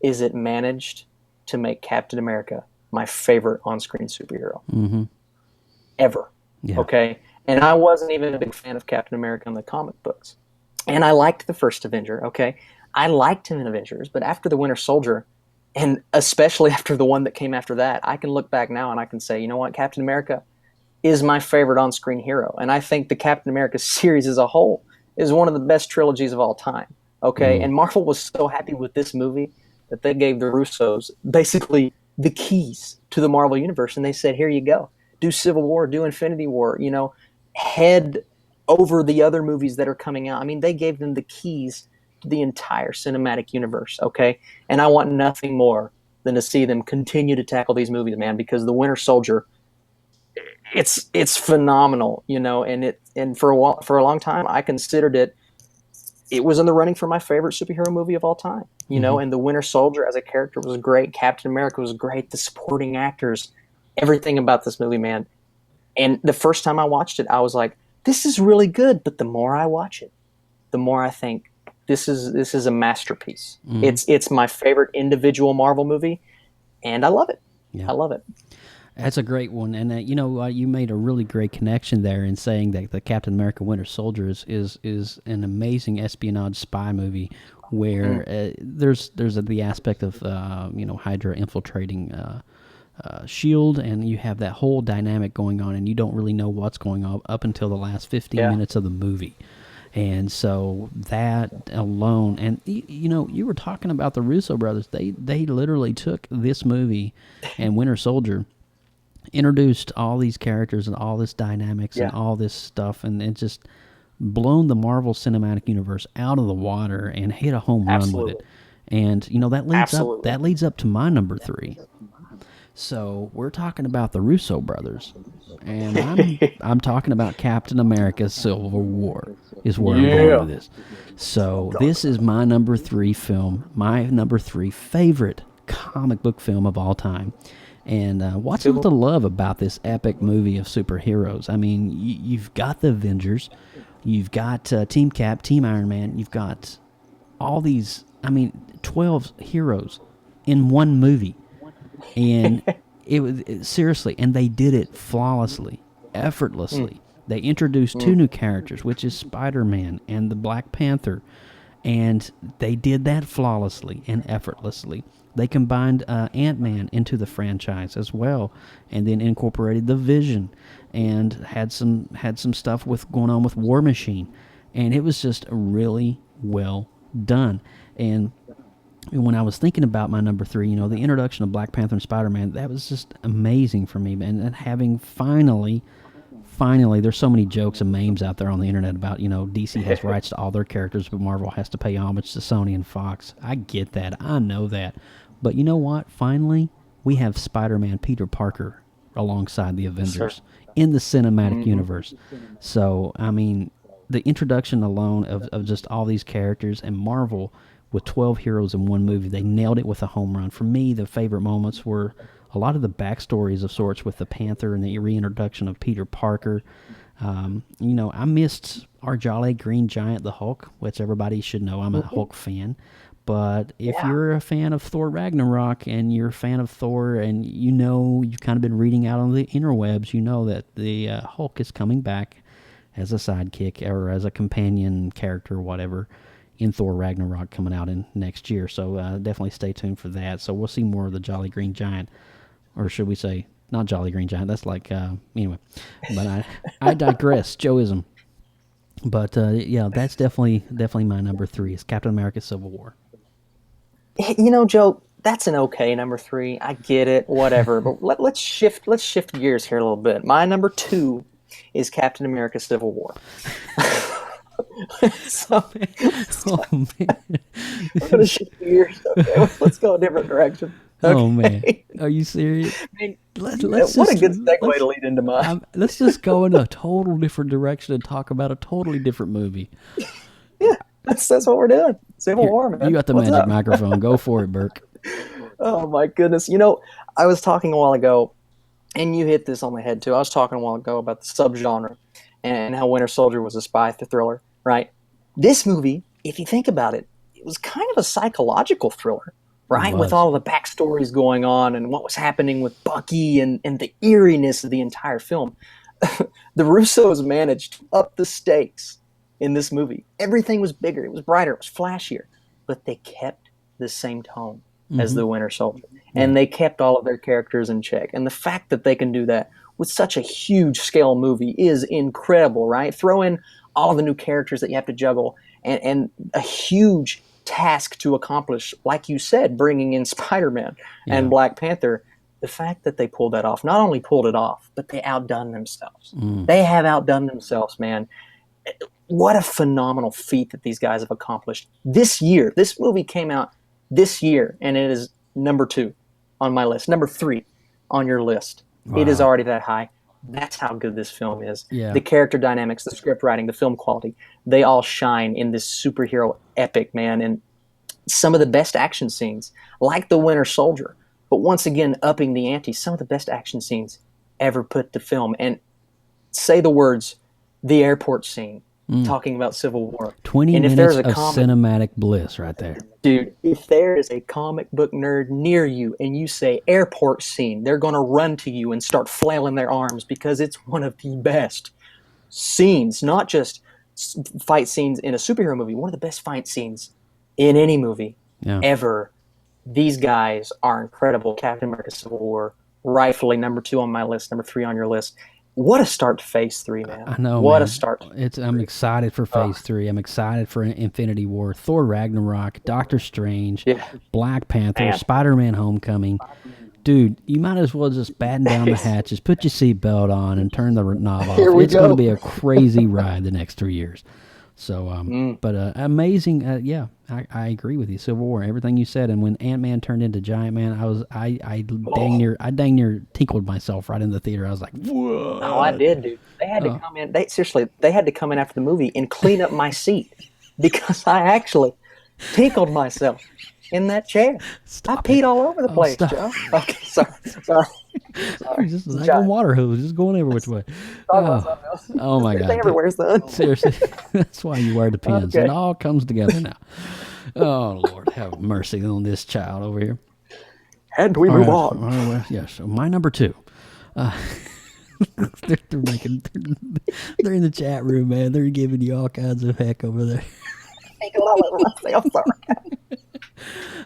is it managed to make Captain America my favorite on-screen superhero. Ever. Yeah. Okay? And I wasn't even a big fan of Captain America in the comic books. And I liked the first Avenger, okay? I liked him in Avengers, but after the Winter Soldier, and especially after the one that came after that, I can look back now and I can say, you know what, Captain America is my favorite on-screen hero. And I think the Captain America series as a whole is one of the best trilogies of all time. Okay, and Marvel was so happy with this movie that they gave the Russos basically the keys to the Marvel Universe, and they said, here you go. Do Civil War, do Infinity War, head over the other movies that are coming out. I mean, they gave them the keys to the entire cinematic universe, okay? And I want nothing more than to see them continue to tackle these movies, man, because The Winter Soldier, it's phenomenal, and for a long time, I considered it was in the running for my favorite superhero movie of all time, and the Winter Soldier as a character was great. Captain America was great. The supporting actors, everything about this movie, man. And the first time I watched it, I was like, this is really good. But the more I watch it, the more I think this is a masterpiece. It's my favorite individual Marvel movie, and I love it. Yeah. I love it. That's a great one, and you made a really great connection there in saying that the Captain America Winter Soldier is an amazing espionage spy movie where there's the aspect of Hydra infiltrating Shield, and you have that whole dynamic going on, and you don't really know what's going on up until the last 15 minutes of the movie. And so that alone, and you were talking about the Russo brothers. They literally took this movie and Winter Soldier, introduced all these characters and all this dynamics and all this stuff, and it just blown the Marvel Cinematic Universe out of the water and hit a home run with it. And that leads up to my number 3. So we're talking about the Russo brothers, and I'm talking about Captain America: Civil War is where I'm going with this. So this is my number 3 film, my number 3 favorite comic book film of all time. And what's not to love about this epic movie of superheroes? I mean, you've got the Avengers, you've got Team Cap, Team Iron Man, you've got all these, 12 heroes in one movie. And it was seriously, and they did it flawlessly. effortlessly. They introduced two new characters, which is Spider-Man and the Black Panther, and they did that flawlessly and effortlessly. They combined Ant-Man into the franchise as well, and then incorporated the Vision, and had some stuff with going on with War Machine, and it was just really well done. And when I was thinking about my number 3, the introduction of Black Panther and Spider-Man, that was just amazing for me, and having finally, there's so many jokes and memes out there on the internet about, DC has rights to all their characters, but Marvel has to pay homage to Sony and Fox. I get that. I know that. But you know what? Finally, we have Spider-Man Peter Parker alongside the Avengers in the cinematic universe. So, I mean, the introduction alone of just all these characters, and Marvel with 12 heroes in one movie, they nailed it with a home run. For me, the favorite moments were a lot of the backstories of sorts with the Panther and the reintroduction of Peter Parker. I missed our jolly green giant, the Hulk, which everybody should know I'm a Hulk fan. But if you're a fan of Thor Ragnarok and you're a fan of Thor and you've kind of been reading out on the interwebs, you know that the Hulk is coming back as a sidekick or as a companion character or whatever in Thor Ragnarok coming out in next year. So definitely stay tuned for that. So we'll see more of the Jolly Green Giant, or should we say not Jolly Green Giant? That's like, anyway. But I digress, Joeism. But that's definitely my number 3 is Captain America Civil War. Joe, that's an okay number 3. I get it, whatever. But let's shift gears here a little bit. My number 2 is Captain America Civil War. Oh man! We're gonna shift gears. Okay, let's go a different direction. Okay. Oh man, are you serious? What a good segue to lead into mine. Let's just go in a total different direction and talk about a totally different movie. Yeah, that's what we're doing. Civil War, man. You got the magic microphone. Go for it, Burke. Oh my goodness! I was talking a while ago, and you hit this on the head too. I was talking a while ago about the subgenre and how Winter Soldier was a spy thriller, right? This movie, if you think about it, it was kind of a psychological thriller, right? With all the backstories going on and what was happening with Bucky and the eeriness of the entire film. The Russos managed to up the stakes in this movie. Everything was bigger, it was brighter, it was flashier, but they kept the same tone as the Winter Soldier. And they kept all of their characters in check. And the fact that they can do that with such a huge scale movie is incredible, right? Throw in all of the new characters that you have to juggle and a huge task to accomplish, like you said, bringing in Spider-Man and Black Panther. The fact that they pulled that off, not only pulled it off, but they outdone themselves. They have outdone themselves, man. What a phenomenal feat that these guys have accomplished this year. This movie came out this year, and it is number 2 on my list, number 3 on your list. Wow. It is already that high. That's how good this film is. Yeah. The character dynamics, the script writing, the film quality, they all shine in this superhero epic, man. And some of the best action scenes, like the Winter Soldier, but once again, upping the ante, some of the best action scenes ever put to film. And say the words, the airport scene, talking about Civil War. 20 minutes of cinematic bliss right there. Dude, if there is a comic book nerd near you and you say airport scene, they're going to run to you and start flailing their arms because it's one of the best scenes, not just fight scenes in a superhero movie, one of the best fight scenes in any movie ever. These guys are incredible. Captain America Civil War, rightfully number 2 on my list, number 3 on your list. What a start to Phase 3, man. I know, What man. a start. I'm excited for Phase 3. I'm excited for Infinity War, Thor Ragnarok, Doctor Strange, Black Panther, Spider-Man Homecoming. Dude, you might as well just batten down the hatches, put your seatbelt on, and turn the knob off. It's going to be a crazy ride the next 3 years. So, but amazing. I agree with you. Civil War, everything you said. And when Ant-Man turned into Giant Man, I dang near tinkled myself right in the theater. I was like, whoa. Oh, I did, dude. They had to come in. They had to come in after the movie and clean up my seat because I actually tinkled myself in that chair. I peed all over the place, Joe. Okay, sorry. Just like a water hose, just going every which way. Oh my God. Everywhere, son. Seriously, that's why you wear the pins. Okay. It all comes together now. Oh Lord, have mercy on this child over here. And we move on. Yes. So my number 2. they're making. They're in the chat room, man. They're giving you all kinds of heck over there. I'm sorry.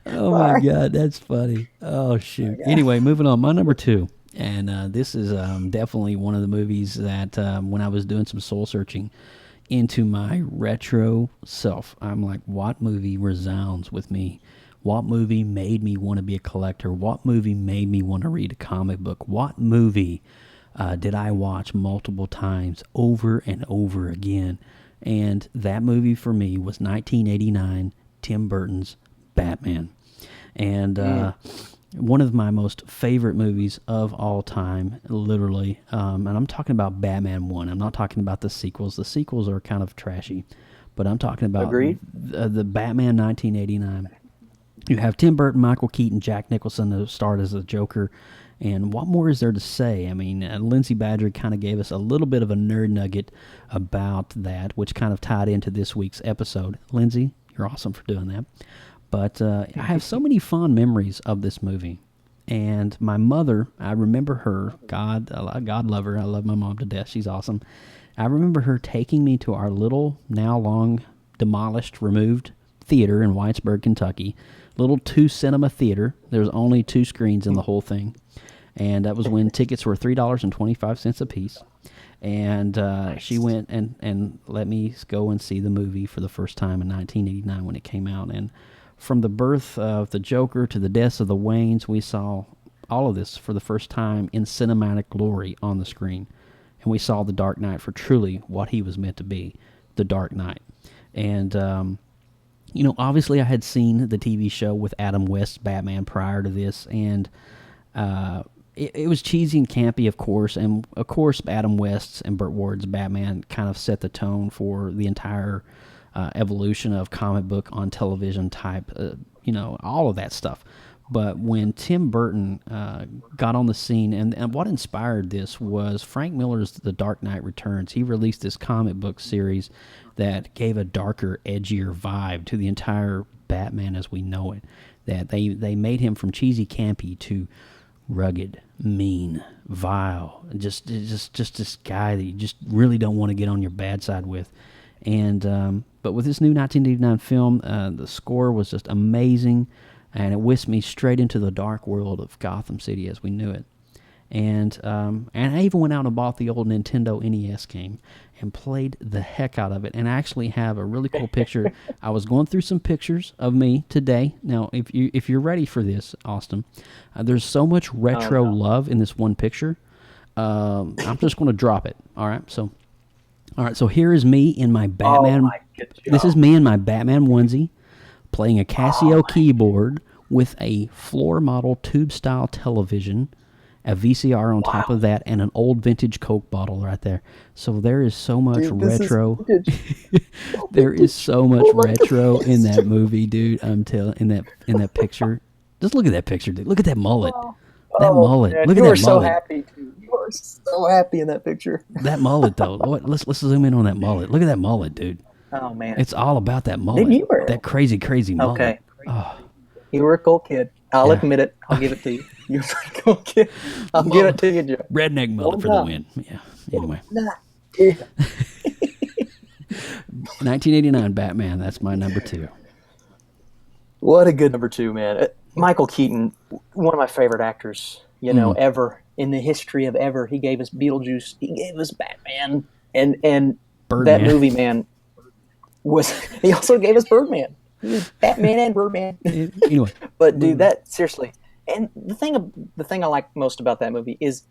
Oh my God, that's funny. Oh shoot. Anyway, moving on. My number 2, and this is definitely one of the movies that when I was doing some soul searching into my retro self, I'm like, what movie resounds with me? What movie made me want to be a collector? What movie made me want to read a comic book? What movie did I watch multiple times over and over again? And that movie for me was 1989, Tim Burton's Batman. And one of my most favorite movies of all time, literally. And I'm talking about Batman 1. I'm not talking about the sequels. The sequels are kind of trashy. But I'm talking about the Batman 1989. You have Tim Burton, Michael Keaton, Jack Nicholson to start as the Joker. And what more is there to say? I mean, Lindsay Badger kind of gave us a little bit of a nerd nugget about that, which kind of tied into this week's episode. Lindsay, you're awesome for doing that. But I have so many fond memories of this movie. And my mother, I remember her, God love her. I love my mom to death. She's awesome. I remember her taking me to our little, now long demolished, removed theater in Whitesburg, Kentucky. Little 2-cinema theater. There's only 2 screens in the whole thing. And that was when tickets were $3.25 a piece. And she went and let me go and see the movie for the first time in 1989 when it came out. And from the birth of the Joker to the deaths of the Waynes, we saw all of this for the first time in cinematic glory on the screen. And we saw The Dark Knight for truly what he was meant to be, The Dark Knight. And, obviously I had seen the TV show with Adam West's Batman prior to this, and it was cheesy and campy, of course, and of course Adam West's and Burt Ward's Batman kind of set the tone for the entire evolution of comic book on television type, all of that stuff. But when Tim Burton got on the scene, and what inspired this was Frank Miller's The Dark Knight Returns. He released this comic book series that gave a darker, edgier vibe to the entire Batman as we know it. That they made him from cheesy campy to rugged, mean, vile, just this guy that you just really don't want to get on your bad side with. And but with this new 1989 film, the score was just amazing, and it whisked me straight into the dark world of Gotham City as we knew it. And I even went out and bought the old Nintendo NES game and played the heck out of it. And I actually have a really cool picture. I was going through some pictures of me today. Now, if you're ready for this, Austin, there's so much retro love in this one picture. I'm just going to drop it. All right. So here is me in my Batman. This is me in my Batman onesie, playing a Casio keyboard with a floor model tube style television, a VCR on top of that, and an old vintage Coke bottle right there. So there is so much retro. There is so much retro in that movie, dude. I'm telling in that picture. Just look at that picture, dude. Look at that mullet. Mullet. Man, look at that mullet. You were so happy, dude. You were so happy in that picture. That mullet, though. Let's zoom in on that mullet. Look at that mullet, dude. Oh man, it's all about that mullet. Dude, you were that crazy mullet. Okay. Oh. You were a cool kid. I'll admit it. I'll give it to you. You're a pretty cool kid. I'll give it to you, Joe. Redneck mullet for the win. Yeah. Anyway. 1989 Batman. That's my number 2. What a good number 2, man. Michael Keaton, one of my favorite actors, ever in the history of ever. He gave us Beetlejuice. He gave us Batman, and Birdman. That movie, man, he also gave us Birdman. He was Batman and Birdman. Anyway, but dude, that seriously. And the thing I like most about that movie is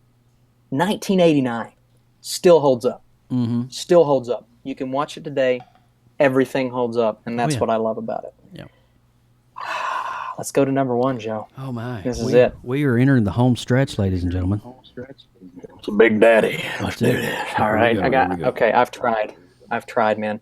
1989 still holds up. Mm-hmm. Still holds up. You can watch it today. Everything holds up, and that's what I love about it. Yeah. Let's go to number 1, Joe. Oh my! This is it. We are entering the home stretch, ladies and gentlemen. It's a big daddy. Let's do this. All right, okay. I've tried, man.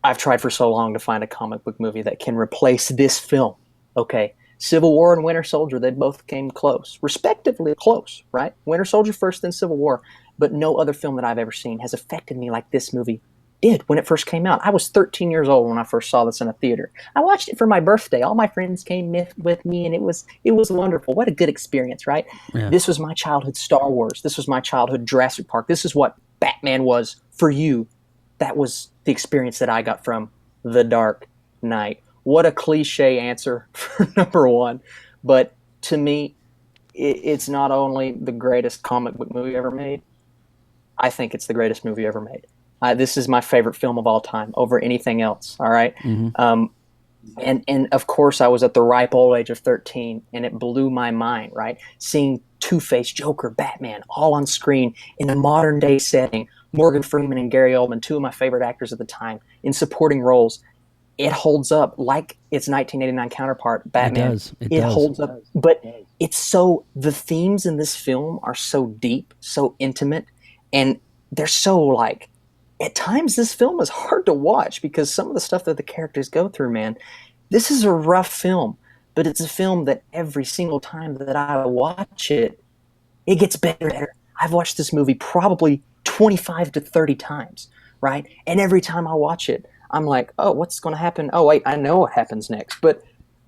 I've tried for so long to find a comic book movie that can replace this film. Okay, Civil War and Winter Soldier, they both came close, respectively close, right? Winter Soldier first, then Civil War. But no other film that I've ever seen has affected me like this movie did when it first came out. I was 13 years old when I first saw this in a theater. I watched it for my birthday. All my friends came with me, and it was wonderful. What a good experience, right? Yeah. This was my childhood Star Wars. This was my childhood Jurassic Park. This is what Batman was for you. That was the experience that I got from The Dark Knight. What a cliche answer for number one. But to me, it's not only the greatest comic book movie ever made. I think it's the greatest movie ever made. This is my favorite film of all time over anything else. All right. And of course, I was at the ripe old age of 13, and it blew my mind, right? Seeing Two-Face, Joker, Batman, all on screen in a modern-day setting, Morgan Freeman and Gary Oldman, two of my favorite actors at the time, in supporting roles. It holds up like its 1989 counterpart, Batman. It does. Holds up. But the themes in this film are so deep, so intimate, and they're so at times this film is hard to watch because some of the stuff that the characters go through, man. This is a rough film, but it's a film that every single time that I watch it, it gets better and better. I've watched this movie probably 25 to 30 times, right? And every time I watch it, I'm like, oh, what's going to happen? Oh, wait, I know what happens next. But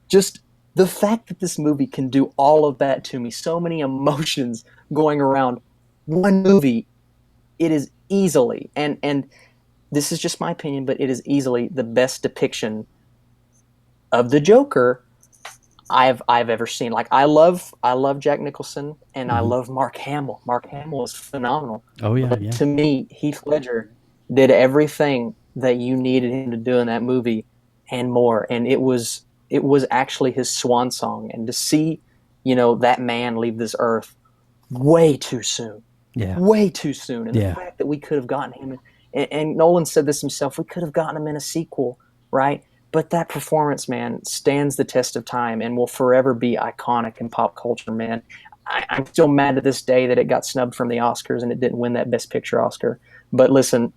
just the fact that this movie can do all of that to me, so many emotions going around one movie, it is easily, and this is just my opinion, but it is easily the best depiction of the Joker I've ever seen. I love Jack Nicholson, and I love Mark Hamill. Mark Hamill is phenomenal. Oh yeah, But yeah. to me, Heath Ledger did everything that you needed him to do in that movie and more. And it was actually his swan song. And to see, that man leave this earth way too soon. Yeah. Way too soon. And Yeah. the fact that we could have gotten him, and Nolan said this himself, we could have gotten him in a sequel, right? But that performance, man, stands the test of time and will forever be iconic in pop culture, man. I'm still mad to this day that it got snubbed from the Oscars and it didn't win that Best Picture Oscar. But listen,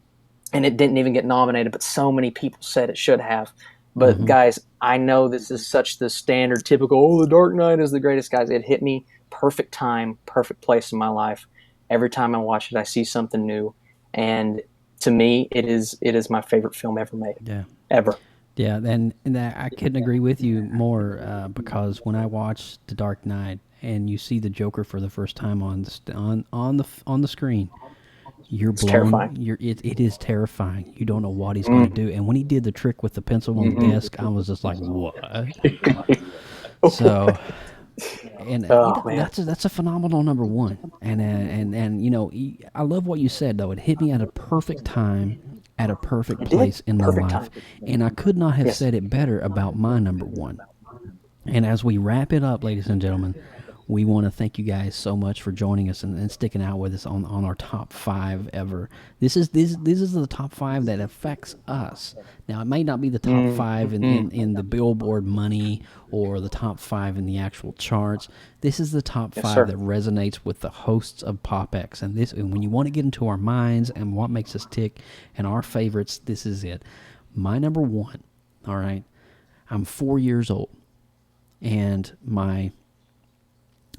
and it didn't even get nominated, but so many people said it should have. But guys, I know this is such the standard, typical, The Dark Knight is the greatest, guys. It hit me perfect time, perfect place in my life. Every time I watch it, I see something new. And to me, it is my favorite film ever made. Yeah. Ever. Yeah, and that, I couldn't agree with you more because when I watch The Dark Knight and you see the Joker for the first time on the screen, you're blown. Terrifying. It is terrifying. You don't know what he's going to do. And when he did the trick with the pencil on the desk, I was just like, what? So, and that's a phenomenal number one. And I love what you said though. It hit me at a perfect time. At a perfect place in my life. And I could not have said it better about my number one. And as we wrap it up, ladies and gentlemen, we want to thank you guys so much for joining us and sticking out with us on our top 5 ever. This is the top 5 that affects us. Now, it may not be the top 5 in the Billboard money or the top 5 in the actual charts. This is the top 5 that resonates with the hosts of PopX. And when you want to get into our minds and what makes us tick and our favorites, this is it. My number 1, all right, I'm 4 years old, and my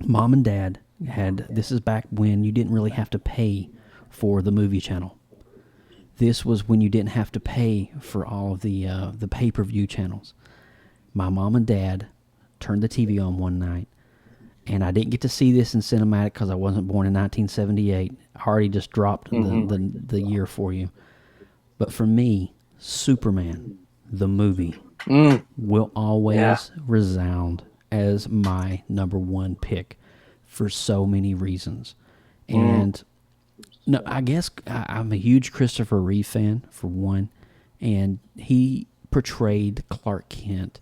Mom and Dad this is back when you didn't really have to pay for the movie channel. This was when you didn't have to pay for all of the pay-per-view channels. My mom and dad turned the TV on one night, and I didn't get to see this in cinematic because I wasn't born in 1978. I already just dropped the year for you. But for me, Superman, the movie, will always resound as my number 1 pick for so many reasons. And no, I guess I'm a huge Christopher Reeve fan, for one, and he portrayed Clark Kent,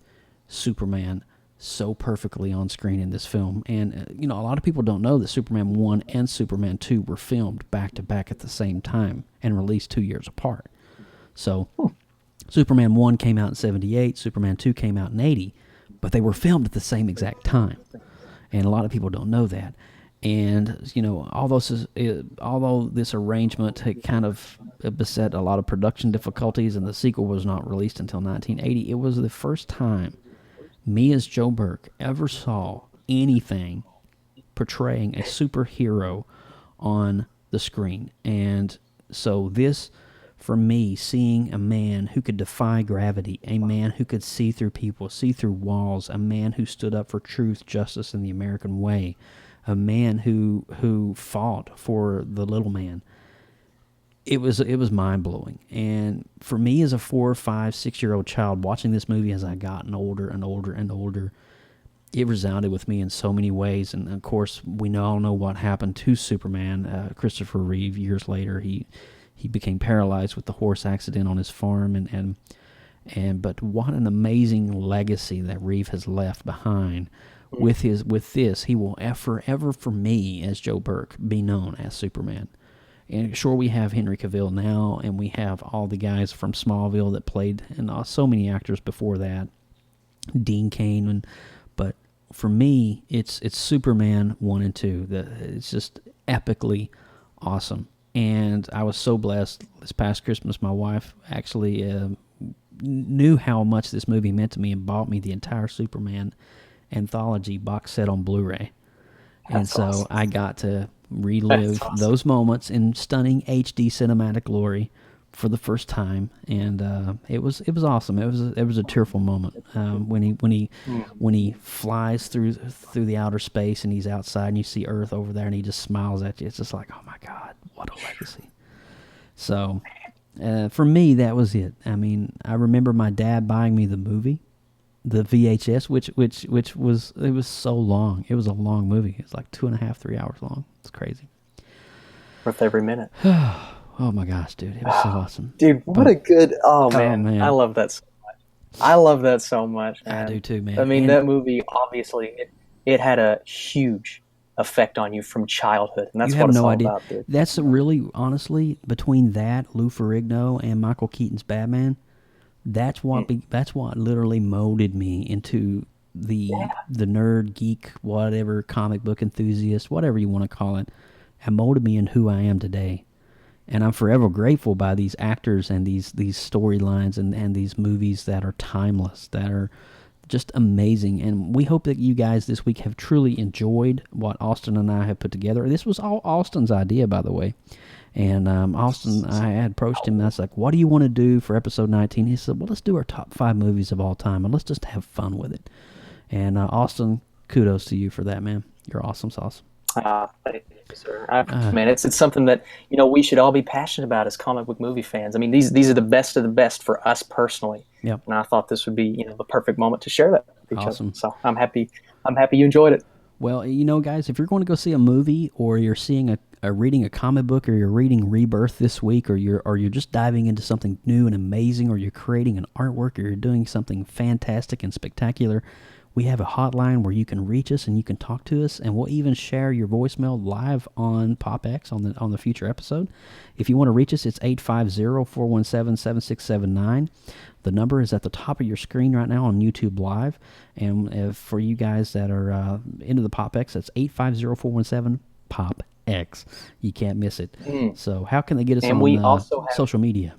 Superman, so perfectly on screen in this film. And, a lot of people don't know that Superman 1 and Superman 2 were filmed back-to-back at the same time and released 2 years apart. So, Superman 1 came out in 78, Superman 2 came out in 80, but they were filmed at the same exact time. And a lot of people don't know that. And, although this arrangement had kind of beset a lot of production difficulties and the sequel was not released until 1980, it was the first time me as Joe Burke ever saw anything portraying a superhero on the screen. And so this, for me, seeing a man who could defy gravity, a man who could see through people, see through walls, a man who stood up for truth, justice, and the American way, a man who fought for the little man. It was mind-blowing. And for me as a 4, 5, 6-year-old child, watching this movie as I gotten older and older and older, it resounded with me in so many ways. And, of course, we all know what happened to Superman. Christopher Reeve, years later, he became paralyzed with the horse accident on his farm. But what an amazing legacy that Reeve has left behind. With this, he will forever, for me, as Joe Burke, be known as Superman. And sure, we have Henry Cavill now, and we have all the guys from Smallville that played, and so many actors before that, Dean Cain. But for me, it's Superman 1 and 2. It's just epically awesome. And I was so blessed this past Christmas. My wife actually knew how much this movie meant to me and bought me the entire Superman anthology box set on Blu-ray. And so awesome. I got to relive those moments in stunning HD cinematic glory for the first time, and it was awesome. It was a tearful moment when he flies through the outer space and he's outside and you see Earth over there and he just smiles at you. It's just like, oh my God, what a legacy! So for me, that was it. I mean, I remember my dad buying me the movie, the VHS, which was so long. It was a long movie. It was like 2.5, 3 hours long. It's crazy. Worth every minute. Oh my gosh, dude. It was so awesome. Dude, what a good... Oh, man. I love that so much. I love that so much, man. I do too, man. I mean, that movie, obviously, it had a huge effect on you from childhood, and that's what it's all about, dude. That's really, honestly, between that, Lou Ferrigno, and Michael Keaton's Batman, that's what literally molded me into the nerd, geek, whatever, comic book enthusiast, whatever you want to call it, and molded me in who I am today. And I'm forever grateful by these actors and these storylines and these movies that are timeless, that are just amazing. And we hope that you guys this week have truly enjoyed what Austin and I have put together. This was all Austin's idea, by the way. And Austin, I had approached him, and I was like, what do you want to do for episode 19? He said, well, let's do our top 5 movies of all time, and let's just have fun with it. And Austin, kudos to you for that, man. You're awesome sauce. Thank you, sir. Man, it's something that we should all be passionate about as comic book movie fans. I mean, these are the best of the best for us personally. Yep. And I thought this would be the perfect moment to share that with each awesome. other. So I'm happy you enjoyed it. Well, guys, if you're going to go see a movie, or you're seeing reading a comic book, or you're reading Rebirth this week, or you're just diving into something new and amazing, or you're creating an artwork, or you're doing something fantastic and spectacular, we have a hotline where you can reach us and you can talk to us, and we'll even share your voicemail live on PopX on the future episode. If you want to reach us, it's 850-417-7679. The number is at the top of your screen right now on YouTube Live. And for you guys that are into the PopX, that's 850-417-PopX. You can't miss it. So how can they get us on social media?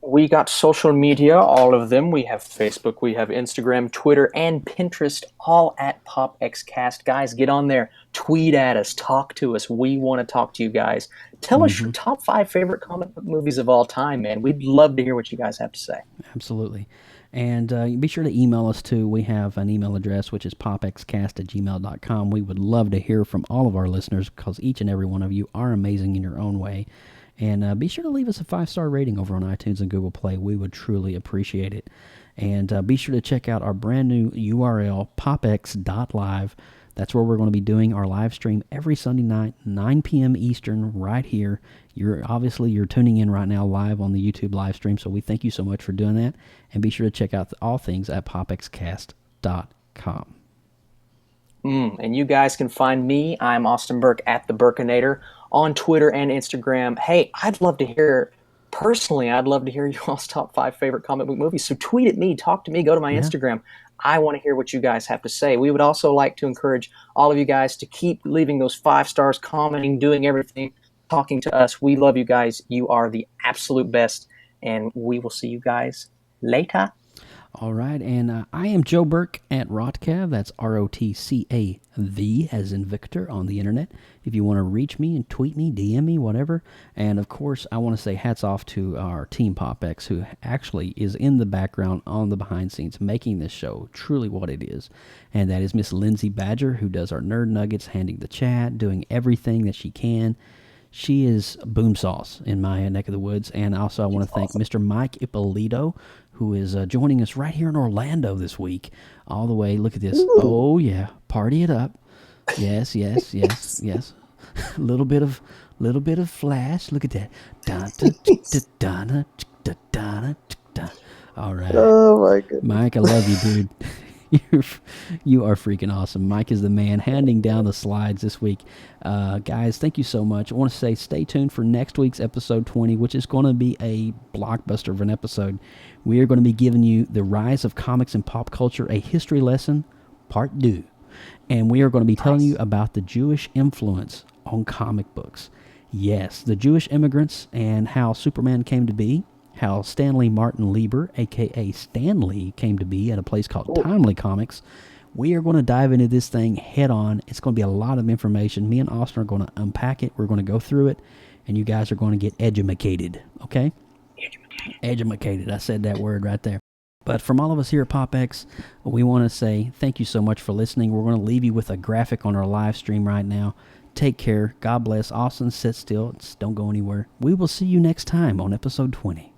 We got social media, all of them. We have Facebook, we have Instagram, Twitter, and Pinterest, all at PopXcast. Guys, get on there. Tweet at us. Talk to us. We want to talk to you guys. Tell us your top 5 favorite comic book movies of all time, man. We'd love to hear what you guys have to say. Absolutely. And be sure to email us, too. We have an email address, which is popxcast@gmail.com. We would love to hear from all of our listeners, because each and every one of you are amazing in your own way. And be sure to leave us a 5-star rating over on iTunes and Google Play. We would truly appreciate it. And be sure to check out our brand new URL, popx.live. That's where we're going to be doing our live stream every Sunday night, 9 p.m. Eastern, right here. You're tuning in right now live on the YouTube live stream, so we thank you so much for doing that. And be sure to check out all things at popxcast.com. And you guys can find me. I'm Austin Burke at the Burkinator on Twitter and Instagram. Hey, I'd love to hear you all's top 5 favorite comic book movies. So tweet at me, talk to me, go to my Instagram. I want to hear what you guys have to say. We would also like to encourage all of you guys to keep leaving those 5 stars, commenting, doing everything, talking to us. We love you guys. You are the absolute best, and we will see you guys later. All right, and I am Joe Burke at Rotcav. That's ROTCAV, as in Victor, on the internet. If you want to reach me and tweet me, DM me, whatever. And of course, I want to say hats off to our team PopX, who actually is in the background on the behind scenes, making this show truly what it is. And that is Miss Lindsay Badger, who does our Nerd Nuggets, handling the chat, doing everything that she can. She is boom sauce in my neck of the woods. And also, I want to thank Mr. Mike Ippolito, who is joining us right here in Orlando this week. All the way, look at this. Ooh. Oh, yeah. Party it up. Yes. little bit of flash. Look at that. All right. Oh, my goodness. Mike, I love you, dude. You are freaking awesome. Mike is the man handing down the slides this week. Guys, thank you so much. I want to say stay tuned for next week's episode 20, which is going to be a blockbuster of an episode. We are going to be giving you The Rise of Comics and Pop Culture, a history lesson, part 2. And we are going to be telling you about the Jewish influence on comic books. Yes, the Jewish immigrants and how Superman came to be. How Stanley Martin Lieber, a.k.a. Stan Lee, came to be at a place called Timely Comics. We are going to dive into this thing head on. It's going to be a lot of information. Me and Austin are going to unpack it. We're going to go through it, and you guys are going to get edumacated, okay? Edumacated. I said that word right there. But from all of us here at PopX, we want to say thank you so much for listening. We're going to leave you with a graphic on our live stream right now. Take care. God bless. Austin, sit still. Don't go anywhere. We will see you next time on episode 20.